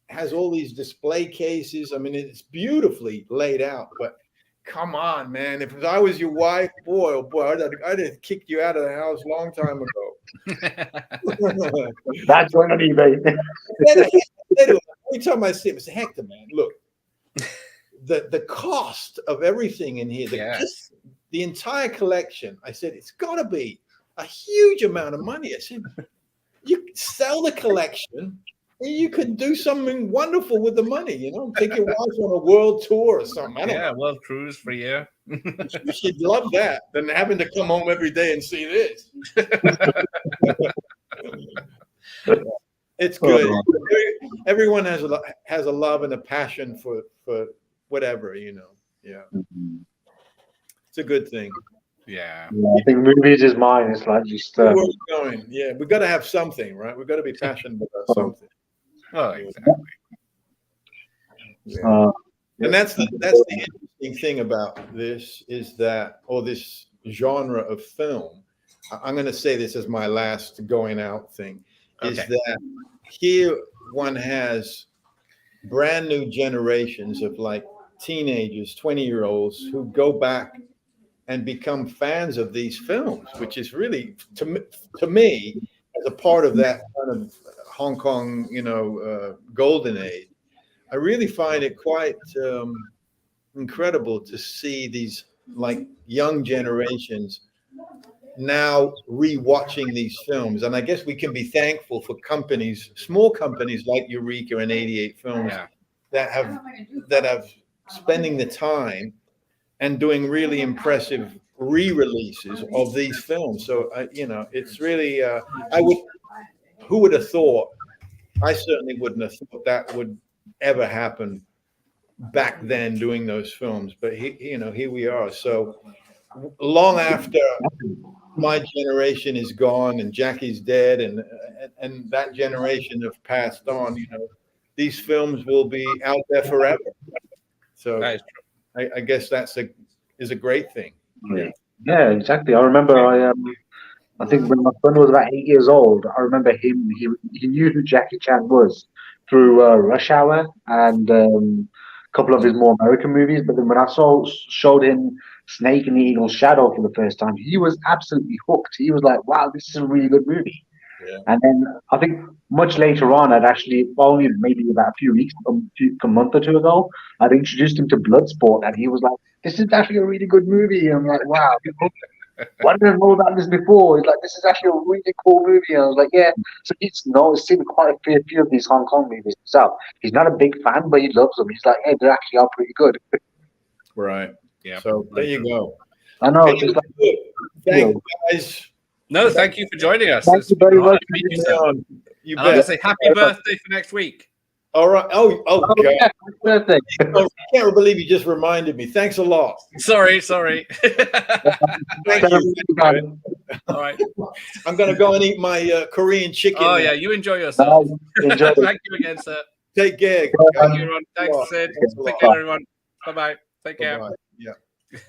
has all these display cases. I mean, it's beautifully laid out. But come on, man! If I was your wife, boy, oh boy, I'd have kicked you out of the house a long time ago. That's going on eBay. Every time I see him, I say, Hector, man, look, the cost of everything in here, the entire collection, I said, it's got to be a huge amount of money. I said, you sell the collection and you could do something wonderful with the money, you know, take your wife on a world tour or something. I don't know. World cruise for a year. You should love that than having to come home every day and see this. It's good. Everyone has a love and a passion for whatever, you know. Yeah, it's a good thing. Yeah, I think movies is mine. It's like just where we're going. Yeah, we got to have something, right? We got to be passionate about something. Oh, exactly. Yeah. And that's the interesting thing about this is that, or this genre of film. I'm going to say this as my last going out thing. Is that here one has brand new generations of like teenagers, 20-year-olds who go back and become fans of these films, which is really, to me, as a part of that kind of Hong Kong, golden age, I really find it quite incredible to see these like young generations now rewatching these films. And I guess we can be thankful for companies, small companies like Eureka and 88 Films that have spending the time and doing really impressive re-releases of these films. So, it's really, who would have thought? I certainly wouldn't have thought that would ever happen back then doing those films. But, here we are. So long after my generation is gone and Jackie's dead and that generation have passed on, these films will be out there forever. So I guess is a great thing. Yeah, exactly. I remember I think when my son was about 8 years old, I remember him. He knew who Jackie Chan was through Rush Hour and a couple of his more American movies. But then when I showed him Snake and the Eagle's Shadow for the first time, he was absolutely hooked. He was like, "Wow, this is a really good movie." Yeah. And then I think much later on, only maybe about a few weeks, a month or two ago, I'd introduced him to Bloodsport, and he was like, "This is actually a really good movie." And I'm like, "Wow, why didn't I know about this before?" He's like, "This is actually a really cool movie." And I was like, "Yeah." So he's seen quite a few of these Hong Kong movies himself. He's not a big fan, but he loves them. He's like, "Hey, they actually are pretty good." Right. Yeah. So there you go. I know. Okay, Just like, thank you guys. No, thank you for joining us. Thank It's you been very an honor much. to meet you, sir. You And I want to bet. say happy birthday for next week. All right. Oh, Oh, God. yeah, birthday. I can't believe you just reminded me. Thanks a lot. Sorry. Thank you. All right. I'm going to go and eat my Korean chicken. Oh, now. yeah. You enjoy yourself. Enjoy. Thank you again, sir. Take care. Thank you, everyone. Thanks, Sid. Thanks a lot. Take care, everyone. Bye-bye. Take care. Bye-bye. Yeah.